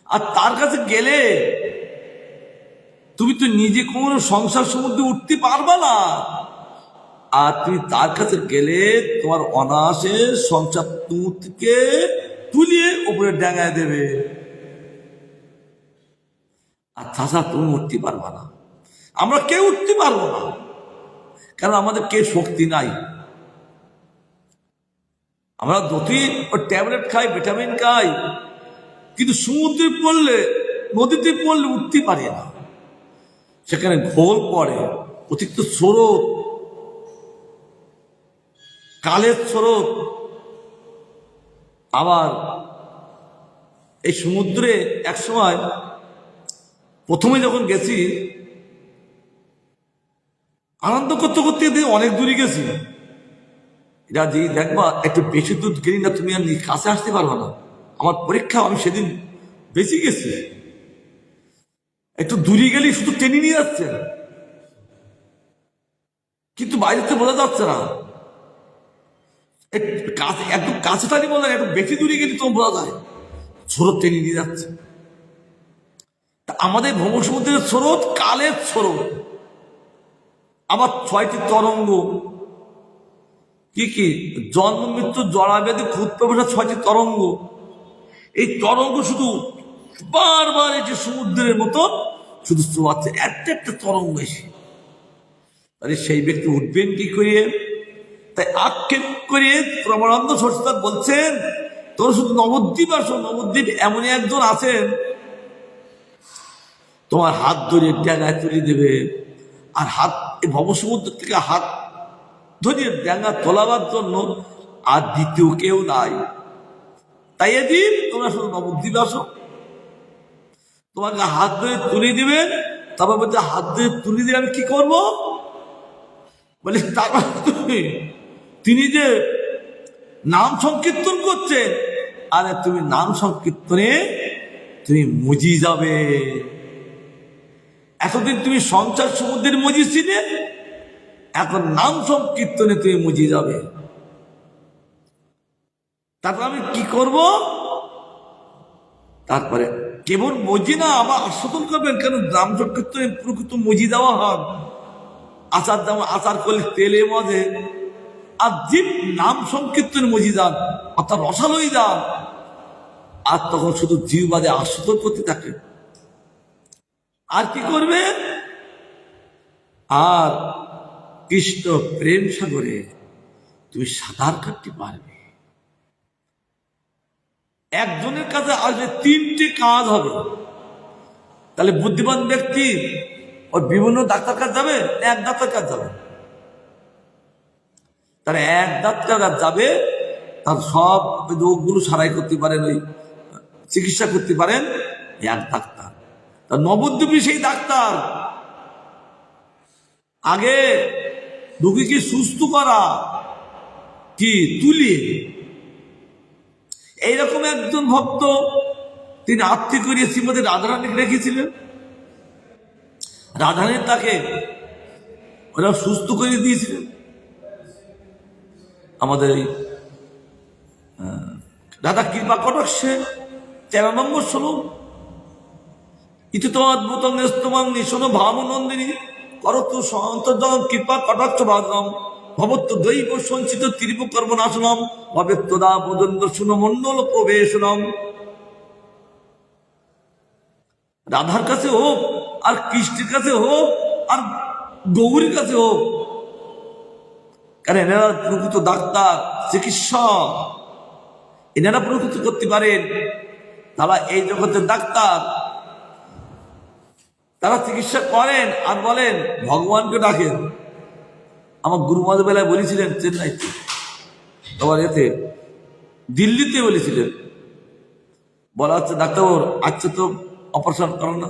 আর তার কাছে গেলে তুমি তো নিজে কোনো সংসার সমুদ্রে উঠতে পারবে না, আর তুমি তার কাছে গেলে তোমার অনায়াসে সংসার থেকে তুলিয়ে উপরে ডাঙায় দেবে, আর তাছাড়া তুমি উঠতে পারবা না। আমরা কেউ উঠতে পারবো না, কারণ আমাদের কে শক্তি নাই। আমরা যতই ট্যাবলেট খাই, ভিটামিন খাই, কিন্তু সমুদ্রে পড়লে, নদীতে পড়লে উঠতে পারি না। সেখানে ঘোল পড়ে, অতিরিক্ত স্রোত, কালের স্রোত। আবার এই সমুদ্রে একসময় প্রথমে যখন গেছি, আনন্দ করতে করতে অনেক দূরে গেছি। এরা যে দেখবা একটু বেশি দূর গেলি না, তুমি আর কাছে আসতে পারবে না। আমার পরীক্ষা, আমি সেদিন বেশি গেছি, একটু দূরে গেলি শুধু টেনে নিয়ে যাচ্ছে, কিন্তু বাইরেতে বোঝা যাচ্ছে না। একদম কাছে টানি বলে, একটু বেশি দূরে গেলি তো বোঝা যায়, স্রোত টেনে নিয়ে যাচ্ছে। তা আমাদের ভ্রমণ সমুদ্রের স্রোত কালের স্রোত। আবার 6টি তরঙ্গ, কি কি জন্ম মৃত্যু জড়াব্যাধি খুদ প্রবেশা 6টি তরঙ্গ। এই তরঙ্গ শুধু বারবার এই যে সমুদ্রের মতো শুধু চোয়াচ্ছে, একটা একটা তরঙ্গ এসে। তাহলে সেই ব্যক্তি উঠবেন কি করে? তাই আক্ষেপ করে প্রমানন্দ সরস্বতী বলছেন, তোর শুধু নবদ্বীপ আসো। নবদ্বীপ এমনই একজন আছেন, তোমার হাত ধরে ডেঙ্গায় তুলে দেবে। আর হাত, এই ভবসমুদ্র থেকে হাত ধরিয়ে ডেঙ্গা তোলাবার জন্য আর দ্বিতীয় কেউ নাই। তাই এদিন তোমরা শুধু নবদ্বীপ আসো, তোমাকে হাত ধরে তুলে দিবেন। তারপর বলছে, হাত ধরে তুলে দিয়ে আমি কি করবো? বলে তারপর তিনি যে নাম সংকীর্তন করছেন, আরে তুমি নাম সংকীর্তনে তুমি মজি যাবে। এতদিন তুমি সংসার সমুদ্রের মজি ছিলে, এখন নাম সংকীর্তনে তুমি মজি যাবে। তারপর আমি কি করব? তারপরে কেবল মজি না, আবার আস্বাদন করবেন। কেন? নাম সংকীর্তনে প্রকৃত মজি দেওয়া হয়। আচার যেমন আচার করলে তেলে মজে, আর জীব নাম সংকীর্তনে মজি যান, অর্থাৎ রসালই যান। আর তখন শুধু জীব বাদে আস্বাদন করতে থাকে। আর কি করবে? আর কৃষ্ণ প্রেম সাগরে তুমি সাঁতার কাটতে পারবে। একজনের কাছে আসলে 3টে কাজ হবে। তাহলে বুদ্ধিমান ব্যক্তি ওই বিভিন্ন ডাক্তার কাছে যাবে, এক ডাক্তার কাছে যাবে। তারা এক ডাক্তার কাছে যাবে, তার সব রোগগুলো সারাই করতে পারেন, ওই চিকিৎসা করতে পারেন এক ডাক্তার। তার নবদ্বীপী সেই ডাক্তার। আগে রোগীকে সুস্থ করা, কি তুলিয়ে। এইরকম একজন ভক্ত তিনি আত্মীয় করিয়ে শ্রীমতী রাধারানীকে রেখেছিলেন। রাধারানী তাকে ওরা সুস্থ করে দিয়েছিলেন। আমাদের এই রাধা কৃপা কটাক্ষে 13 নম্বর শ্লোক, ইতি তো অদ্ভুতং স্তমাং নিশন ভাবনন্দিনী করতু সন্তর্জন কৃপা কটাক্ষ ভাগম ভবত্ব দৈব সঞ্চিত ত্রিপ কর্মনাশনম ভবেত্তদা পর্যন্ত শুন মন্ডল প্রবেশনম। রাধার কাছে হোক, আর কৃষ্ণের কাছে হোক, আর গৌরীর কাছে হোক, কারণ এনারা প্রকৃত ডাক্তার, চিকিৎসক। এনারা প্রকৃত করতে পারেন। তারা এই জগতের ডাক্তার, তারা চিকিৎসা করেন আর বলেন ভগবানকে ডাকেন। আমার গুরুমাদ বেলায় বলেছিলেন চেন্নাইতে, তোমার এতে দিল্লিতে বলেছিলেন, বলা হচ্ছে ডাক্তার আচ্ছা তো ऑपरेशन करो ना।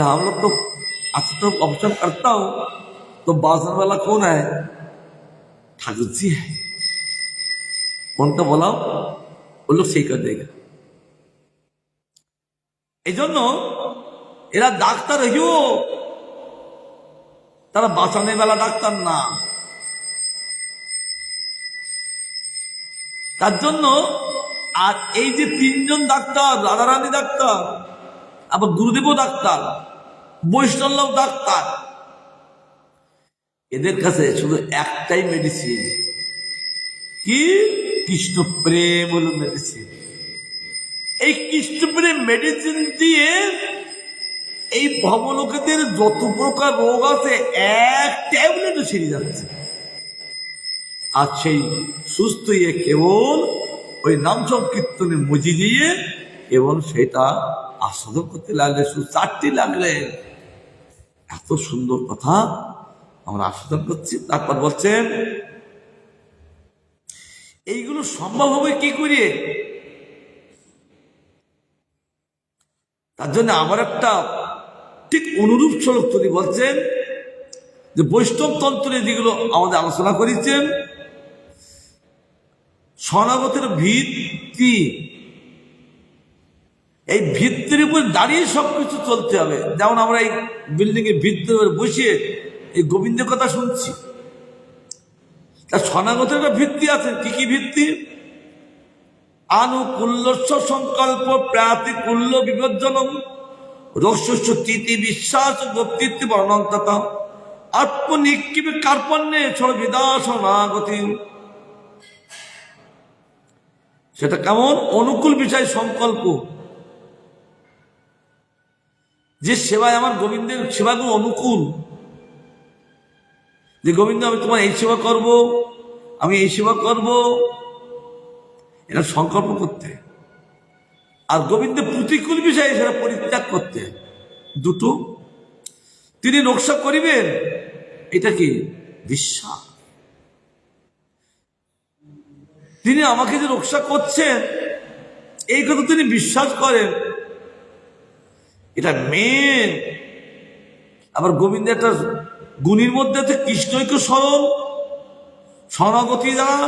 हम लोग तो अच्छा तो ऑपरेशन करता हूं, तो बासन वाला कौन है? ठाकुर जी है। उनका बोलाओ, वो लोग सही कर देगा। এই জন্য এরা ডাক্তার হইও, তারা বাঁচানে বেলা ডাক্তার না। তার জন্য আর এই যে 3জন ডাক্তার, রাধারানী ডাক্তার, আবার গুরুদেবও ডাক্তার, বৈষ্ণব ডাক্তার, এদের কাছে শুধু একটাই মেডিসিন, কি? কৃষ্ণ প্রেম হলো মেডিসিন। এই কৃষ্ণ প্রেম মেডিসিন দিয়ে এই ভবলোকেদের যত প্রকার রোগ আছে এক ট্যাবলেটে সেরে যাচ্ছে। আর সেই সুস্থ ইয়ে কেবল ওই নাম সংকীর্তনে মজি দিয়ে কেবল সেটা আস্বাদন করতে লাগলে, শুধু 4টি লাগলেন। এত সুন্দর কথা আমরা আস্বাদন করছি। তারপর বলছেন এইগুলো সম্ভব হবে কি করে? তার জন্য আমার একটা ঠিক অনুরূপ শ্লোক তিনি বলছেন যে বৈষ্ণব তন্ত্রে যেগুলো আমাদের আলোচনা করেছেন, শরণাগতের ভিত্তি, এই ভিত্তির উপর দাঁড়িয়ে সবকিছু চলতে হবে। যেমন আমরা এই বিল্ডিং এর ভিত্তির উপর বসে এই গোবিন্দের কথা শুনছি, তার শরণাগতের একটা ভিত্তি আছে। কি কি ভিত্তি? আনুকূল্যস্য সংকল্প প্রাতিকূল্য বিপজ্জনম রহস্য তিথি বিশ্বাস গোপ্তিত্ব বর্ণন্তত আত্মনিক্ষেপে কার্পণ্যে সর্ববিদা শরণাগতি। সেটা কেমন? অনুকূল বিষয় সংকল্প, যে সেবায় আমার গোবিন্দের সেবাগুলো অনুকূল, যে গোবিন্দ আমি তোমার এই সেবা করব, আমি এই সেবা করব, এটা সংকল্প করতে। আর গোবিন্দের প্রতিকূল বিষয়ে সেটা পরিত্যাগ করতে। দুটো তিনি রক্ষা করিবেন, এটা কি? বিশ্বাস। তিনি আমাকে যে রক্ষা করছেন এই কথা তিনি বিশ্বাস করেন, এটা মেন। আবার গোবিন্দের একটা গুণীর মধ্যে আছে কৃষ্ণৈক্য স্মরণ, শরণাগতি দ্বারা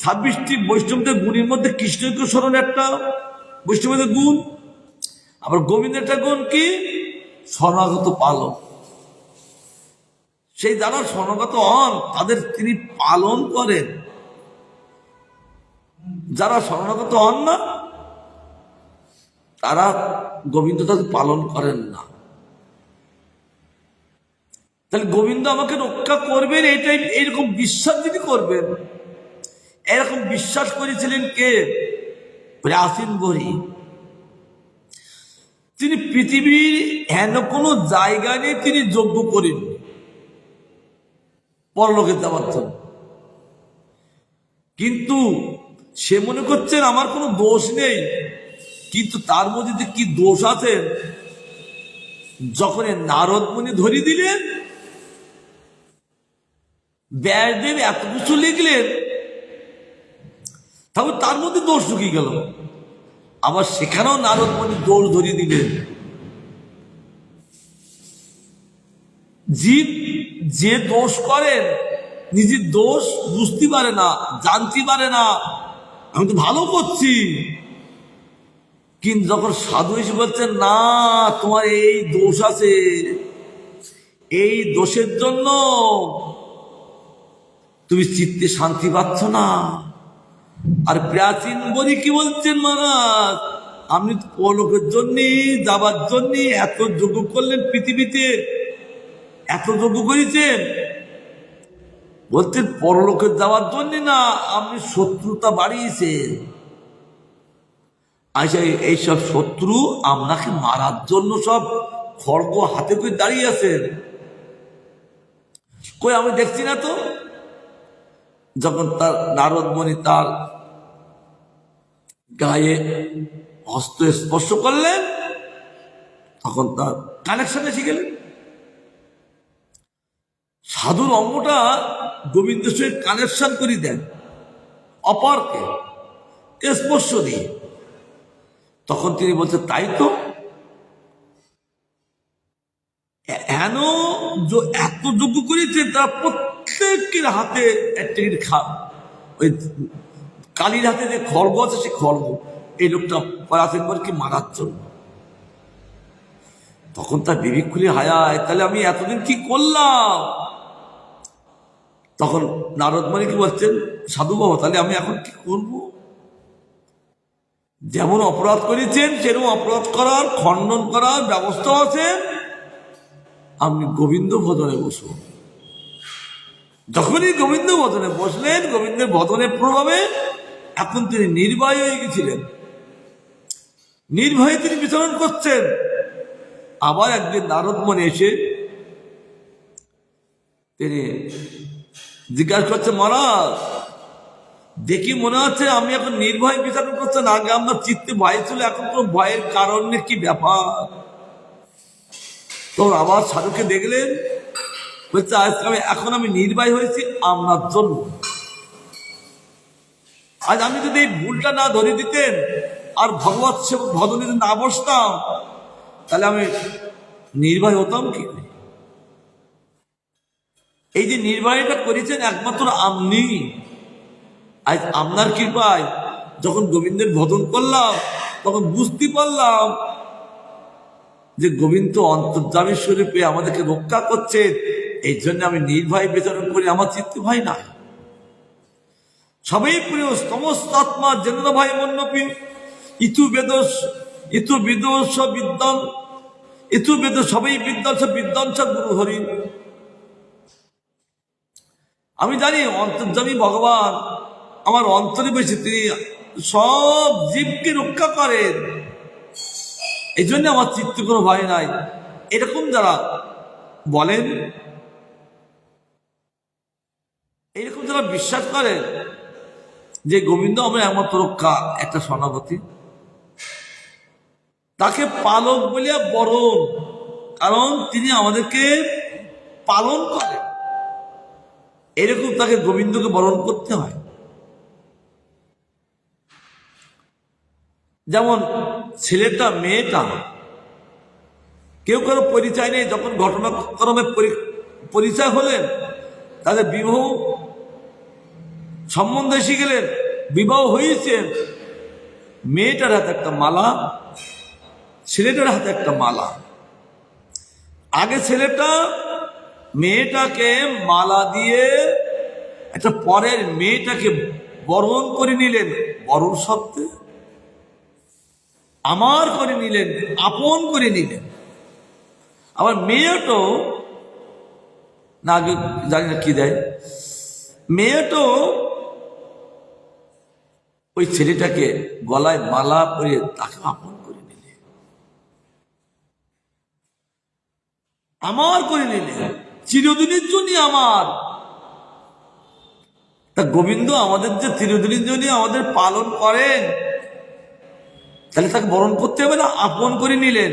26টি বৈষ্ণবদের গুণের মধ্যে কৃষ্ণৈক্য স্মরণ একটা বৈষ্ণবদের গুণ। আবার গোবিন্দের একটা গুণ কি? শরণাগত পালন। সেই যারা শরণাগত হন তাদের তিনি পালন করেন, যারা শরণাগত হন না তারা গোবিন্দ তাদের পালন করেন না। তাহলে গোবিন্দ আমাকে রক্ষা করবেন, এটাই এইরকম বিশ্বাস যদি করবেন, এরকম বিশ্বাস করেছিলেন কে? প্রাচীন বরি। তিনি পৃথিবীর হেন কোনো জায়গা নেই তিনি যজ্ঞ করেন পরলোকে যাওয়ার জন্য, কিন্তু সে মনে করছেন আমার কোনো দোষ নেই। কিন্তু তার মধ্যে কি দোষ আছে? যখন নারদ মুনি ধরিয়ে দিলেন, ব্যাসদেব এত কিছু লিখলেন, তাহলে তার মধ্যে দোষ ঢুকিয়ে গেল। আবার সেখানেও নারদ মুনি দোষ ধরিয়ে দিলেন। জীব যে দোষ করেন নিজের দোষ বুঝতে পারে না, জানতে পারে না, আমি তো ভালো করছি। কিন্তু যখন সাধু এসে বলছেন না তোমার এই দোষ আছে, এই দোষের জন্য তুমি চিত্তে শান্তি পাচ্ছ না। আর প্রাচীন বলি কি বলছেন মহারাজ, আপনি পরলোকের জন্য যাবার জন্য এত যজ্ঞ করলেন, পৃথিবীতে এত যজ্ঞ করেছেন, বলছেন পরলোকে যাওয়ার জন্য না, আপনি শত্রুতা বাড়িয়েছেন। আচ্ছা, এইসব শত্রু আপনাকে মারার জন্য সব খড়গ হাতে করে দাঁড়িয়ে আছেন, কই আমি দেখছি না তো। যখন তার নারদ মুনি তার গায়ে হস্ত স্পর্শ করলেন, তখন তার কানেকশন এসে গেলেন। সাধুর অঙ্গটা গোবিন্দের সঙ্গে কানেকশন করে দেন অপরকে স্পর্শ দিয়ে। তখন তিনি বলছেন তাই তো, হেন এত যজ্ঞ করেছে তারা প্রত্যেকের হাতে একটা ওই কালীর হাতে যে খড়গ আছে সে খড়গ এই লোকটা পরাশরকে মারার জন্য। তখন তার বিবেক খুলে হায়, তাহলে আমি এতদিন কি করলাম? তখন নারদ মুনি কি বলছেন, সাধু বাবা তাহলে আমি এখন কি করব? যেমন অপরাধ করেছেন সেরকম অপরাধ করার খণ্ডন করার ব্যবস্থা আছে, আপনি গোবিন্দ ভজনে বসুন। যখনই গোবিন্দ ভজনে বসলেন, গোবিন্দের ভজনের প্রভাবে এখন তিনি নির্ভয় হয়ে গেছিলেন, নির্ভয়ে তিনি বিচরণ করছেন। আবার একদিন নারদ মুনি এসে তিনি জিজ্ঞাসা করছে, মহারাজ দেখি মনে হচ্ছে আমি এখন নির্ভয় বিচার করছেন, আগে আমার চিত্তে ভয় ছিল, এখন তো ভয়ের কারণে কি ব্যাপার? তো আবার সাধুকে দেখলেন, বলছে আজকে এখন আমি নির্ভয় হয়েছি আপনার জন্য। আজ আমি যদি এই ভুলটা না ধরে দিতেন আর ভগবত সেবক ভজনীতে না বসতাম, তাহলে আমি নির্ভয় হতাম কি করে? এই যে নির্ভয়টা করেছেন একমাত্র আপনি। আজ আপনার কৃপায় যখন গোবিন্দের ভজন করলাম, তখন বুঝতে পারলাম যে গোবিন্দ অন্তর্যামী স্বরূপে আমাদেরকে রক্ষা করছে। এই জন্য আমি নির্ভয় বিচরণ করি, আমার চিত্তে ভয় নাই। সবই প্রিয় সমস্ত আত্মা জেন্দ্র ভাই মন্নপি ইতু বিদোষ বিদ্যান ইতু বেদ সবই বিদ্যাংশ গুরু হরি। আমি জানি অন্তর্যামী ভগবান আমার অন্তরে বসে, তিনি সব জীবকে রক্ষা করেন, এই জন্য আমার চিত্তে কোনো ভয় নাই। এরকম যারা বলেন, এইরকম যারা বিশ্বাস করেন যে গোবিন্দ আমার একমাত্র রক্ষা, একটা সনাপতি, তাকে পালক বলিয়া বরণ, কারণ তিনি আমাদেরকে পালন করেন, এরকম তাকে গোবিন্দকে বরণ করতে হয়। যেমন ছেলেটা মেয়েটা কেউ কারো পরিচয় নেই, যখন ঘটনাক্রমে পরিচয় হলেন, তাদের বিবাহ সম্বন্ধ এসে গেলেন, বিবাহ হয়েছে, মেয়েটার হাতে একটা মালা, ছেলেটার হাতে একটা মালা। আগে ছেলেটা মেয়েটাকে মালা দিয়ে একটা পরের মেয়েটাকে বরণ করে নিলেন, বরণ শব্দে আমার করে নিলেন, আপন করে নিলেন। আবার মেয়েটো না, আগে জানি না কি দেয়, মেয়েটো ওই ছেলেটাকে গলায় মালা পরিয়ে তাকে আপন করে নিলে, আমার করে নিলে, চিরদিনের জন্য আমার। তা গোবিন্দ আমাদের যে চিরদিনের জন্য আমাদের পালন করেন, তাহলে তাকে বরণ করতে হবে না? আপন করে নিলেন,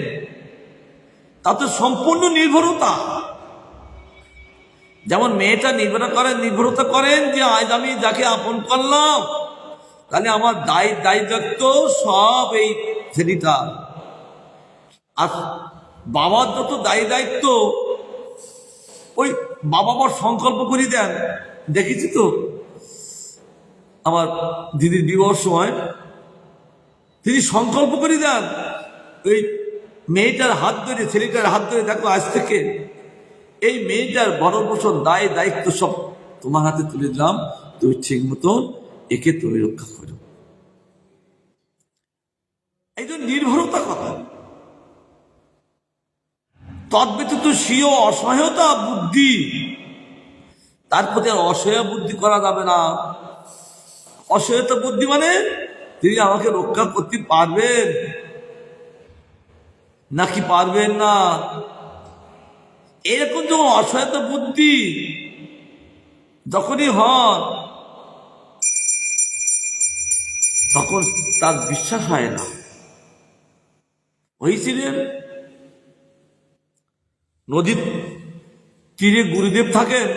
তাতে সম্পূর্ণ নির্ভরতা। যেমন মেয়েটা নির্ভরতা করেন যে আজ আমি যাকে আপন করলাম, তাহলে আমার দায়িত্ব সব এই ছেলেটা। আর বাবার যত দায়িত্ব, ওই বাবা বর সংকল্প করে দেন। দেখেছি তো আমার দিদির বিবাহের সময় তিনি সংকল্প করে দেন, ওই মেয়েটার হাত ধরে, ছেলেটার হাত ধরে, দেখো আজ থেকে এই মেয়েটার বড় বছর দায়িত্ব সব তোমার হাতে তুলে দিলাম, তুমি ঠিক মতো একে তুমি রক্ষা করো। এই জন্য নির্ভরতা কথা। তদ্ব্যতীত স্বীয় অসহায়তা বুদ্ধি, তার প্রতি অসহায় বুদ্ধি করা যাবে না। অসহায়তা বুদ্ধি মানে তিনি আমাকে রক্ষা করতে পারবেন নাকি পারবেন না, এরকম যখন অসহায়তা বুদ্ধি যখনই হন, তখন তার বিশ্বাস হয় না। হয়েছিলেন নদীর তীরে গুরুদেব থাকেন,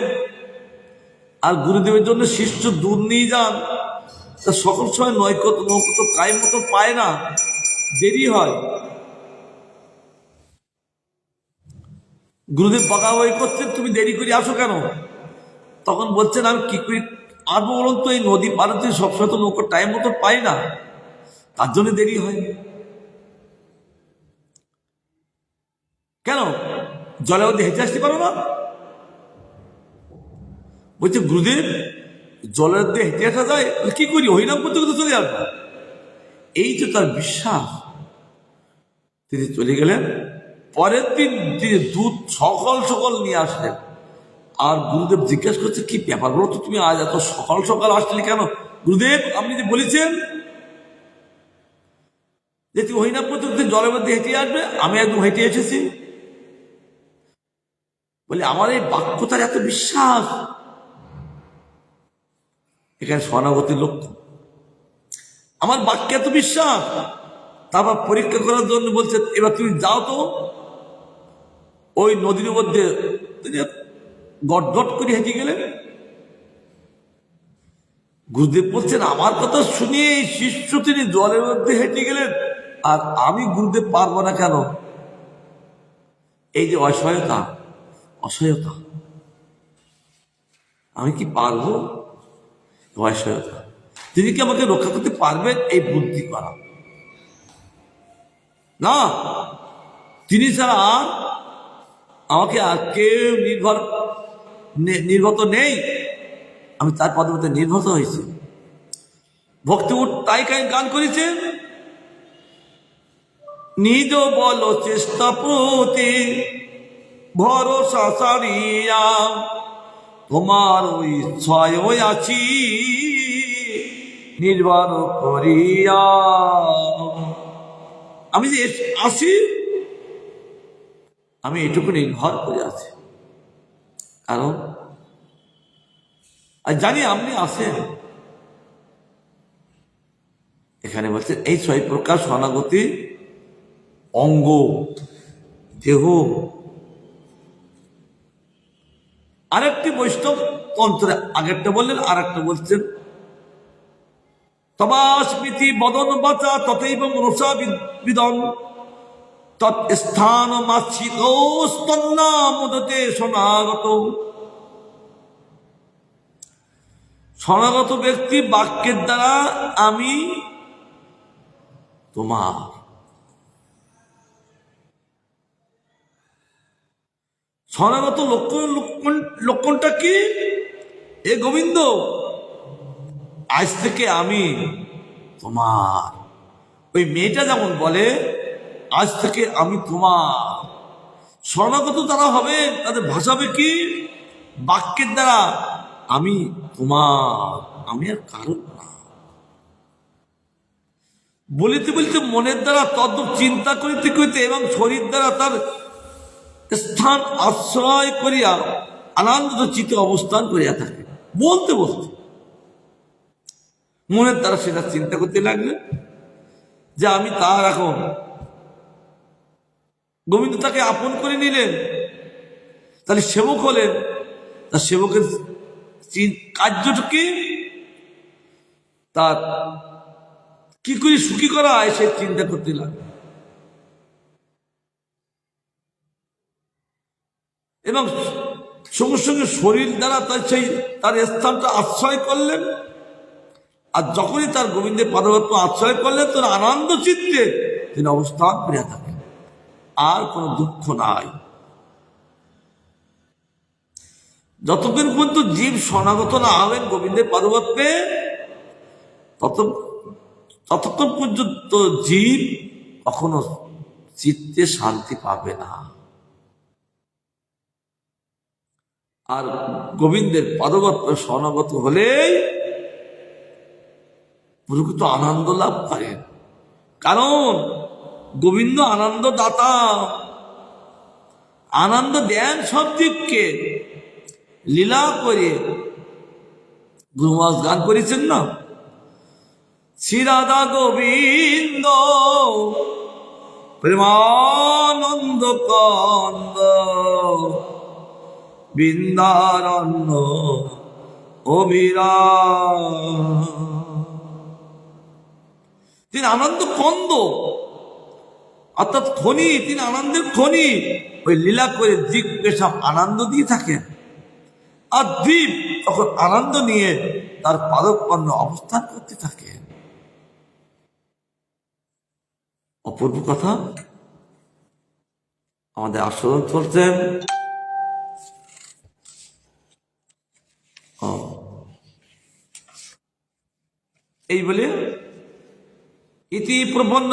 আর গুরুদেবের জন্য শিষ্য দুধ নিয়ে যান, তা সকল সময় নৌকো তো টাইম মতো পায় না, দেরি হয়। গুরুদেব বকাবকি করছেন, তুমি দেরি করে আসো কেন? তখন বলছেন আমি কি করি আর বলুন তো, এই নদী পাড়াতে সবসময় তো নৌকো টাইম মতো পাই না, তার জন্য দেরি হয়। কেন জলের মধ্যে হেঁটে আসতে পারো না? বলছে গুরুদেব জলের মধ্যে হেঁটে আসা যায়, কি করি হরিনাম করতে করতে চলে আসবো। এই যে তার বিশ্বাস, তিনি চলে গেলেন। পরের দিন তিনি দুধ সকাল নিয়ে আসলেন, আর গুরুদেব জিজ্ঞাসা করছে কি ব্যাপার বলো তো, তুমি আজ এত সকাল আসলে কেন? গুরুদেব আপনি যে বলেছেন যে তুমি হরিনাম করতে করতে জলের মধ্যে হেঁটে আসবে, আমি একদম হেঁটে এসেছি। বলে আমার এই বাক্যতার এত বিশ্বাস, এখানে শরণাগতির লক্ষ্য। আমার বাক্যে এত বিশ্বাস, তারপর পরীক্ষা করার জন্য বলছে এবার তুমি যাও তো ওই নদীর মধ্যে। তিনি গট গট করে হেঁটে গেলেন। গুরুদেব বলছেন আমার কথা শুনে এই শিষ্য তিনি জলের মধ্যে হেঁটে গেলেন, আর আমি গুরুদেব পারবো না কেন? এই যে অসহায়তা, অসহায়তা, আমি কি পারবো? অসহায়তা, তিনি কি আমাকে রক্ষা করতে পারবেন? এই বুদ্ধি করা না, তিনি ছাড়া আমাকে আর কেউ নির্ভর নেই, আমি তার পদমতে নির্ভর হয়েছি। ভক্তিমূর তাই গান করেছেন, নিজ বল চেষ্টা প্রতি ভরসা সারিয়া তোমার ইচ্ছায় আছি নির্ভর করিয়া। আমি যে আসি, আমি এটুকু নির্ভর করে আছি, কারণ আর জানি আপনি আসেন। এখানে বলছে এই 6 প্রকার শরণাগতি অঙ্গ, দেহ। আরেকটি বৈষ্ণব তন্ত্রে আগেরটা বললেন, আর একটা বলছেন তবাস্মৃতি বদন বাচা তথৈব মনসা বিদন তৎস্থান মাচ্ছিত স্তন্নামোদতে শরণাগত। শরণাগত ব্যক্তি বাক্যের দ্বারা আমি তোমার। শরণাগত লক্ষণটা কি? এ গোবিন্দ, আজ থেকে আমি তোমার। ওই মেয়েটা যেমন বলে আজ থেকে আমি তোমার। শরণাগত যারা হবে তাদের ভাষাবে কি? বাক্যের দ্বারা আমি তোমার, আমি আর কারণ না। বলিতে বলিতে মনের দ্বারা তদ্রূপ চিন্তা করিতে করিতে এবং শরীর দ্বারা তার স্থান আশ্রয় করিয়া আনন্দ চিত্তে অবস্থান করিয়া থাকে। বলতে বলতে মনের দ্বারা সেটা চিন্তা করতে লাগলে যে আমি তার। এখন গোবিন্দ তাকে আপন করে নিলেন, তাহলে সেবক হলেন। তার সেবকের কার্যটা কি? তার কি করে সুখী করা হয় সে চিন্তা করতে লাগবে, এবং সঙ্গে সঙ্গে শরীর দ্বারা তার স্থানটা আশ্রয় করলেন। আর যখনই তার গোবিন্দের পদবত্ব আশ্রয় করলেন তখন আনন্দ চিত্তে তিনি অবস্থান করিয়া থাকেন, আর কোনো দুঃখ নাই। যতক্ষণ পর্যন্ত জীব শরণাগত না হবেন গোবিন্দের পদবত্তে, ততক্ষণ পর্যন্ত জীব কখনো চিত্তে শান্তি পাবে না। আর গোবিন্দের পদবত্ত শরণাগত হলেই প্রকৃত আনন্দ লাভ করেন, কারণ গোবিন্দ আনন্দ দাতা। আনন্দ দেন সব জীবকে। লীলা করে গুরু মহারাজ গান করেছেন না, শ্রীরাধা গোবিন্দ প্রেমানন্দ কন্দ বৃন্দারণ্য অবিরা। তিনি আনন্দ কন্দ, অর্থাৎ খনি, তিনি আনন্দের খনি। ওই লীলা করে জীবকে সব আনন্দ দিয়ে থাকেন, আর জীব তখন আনন্দ নিয়ে তার পাদপন্ন অবস্থান করতে থাকে। অপূর্ব কথা। আমাদের আস্বাদন চলছেন। এই বলে ইতি প্রবন্ধ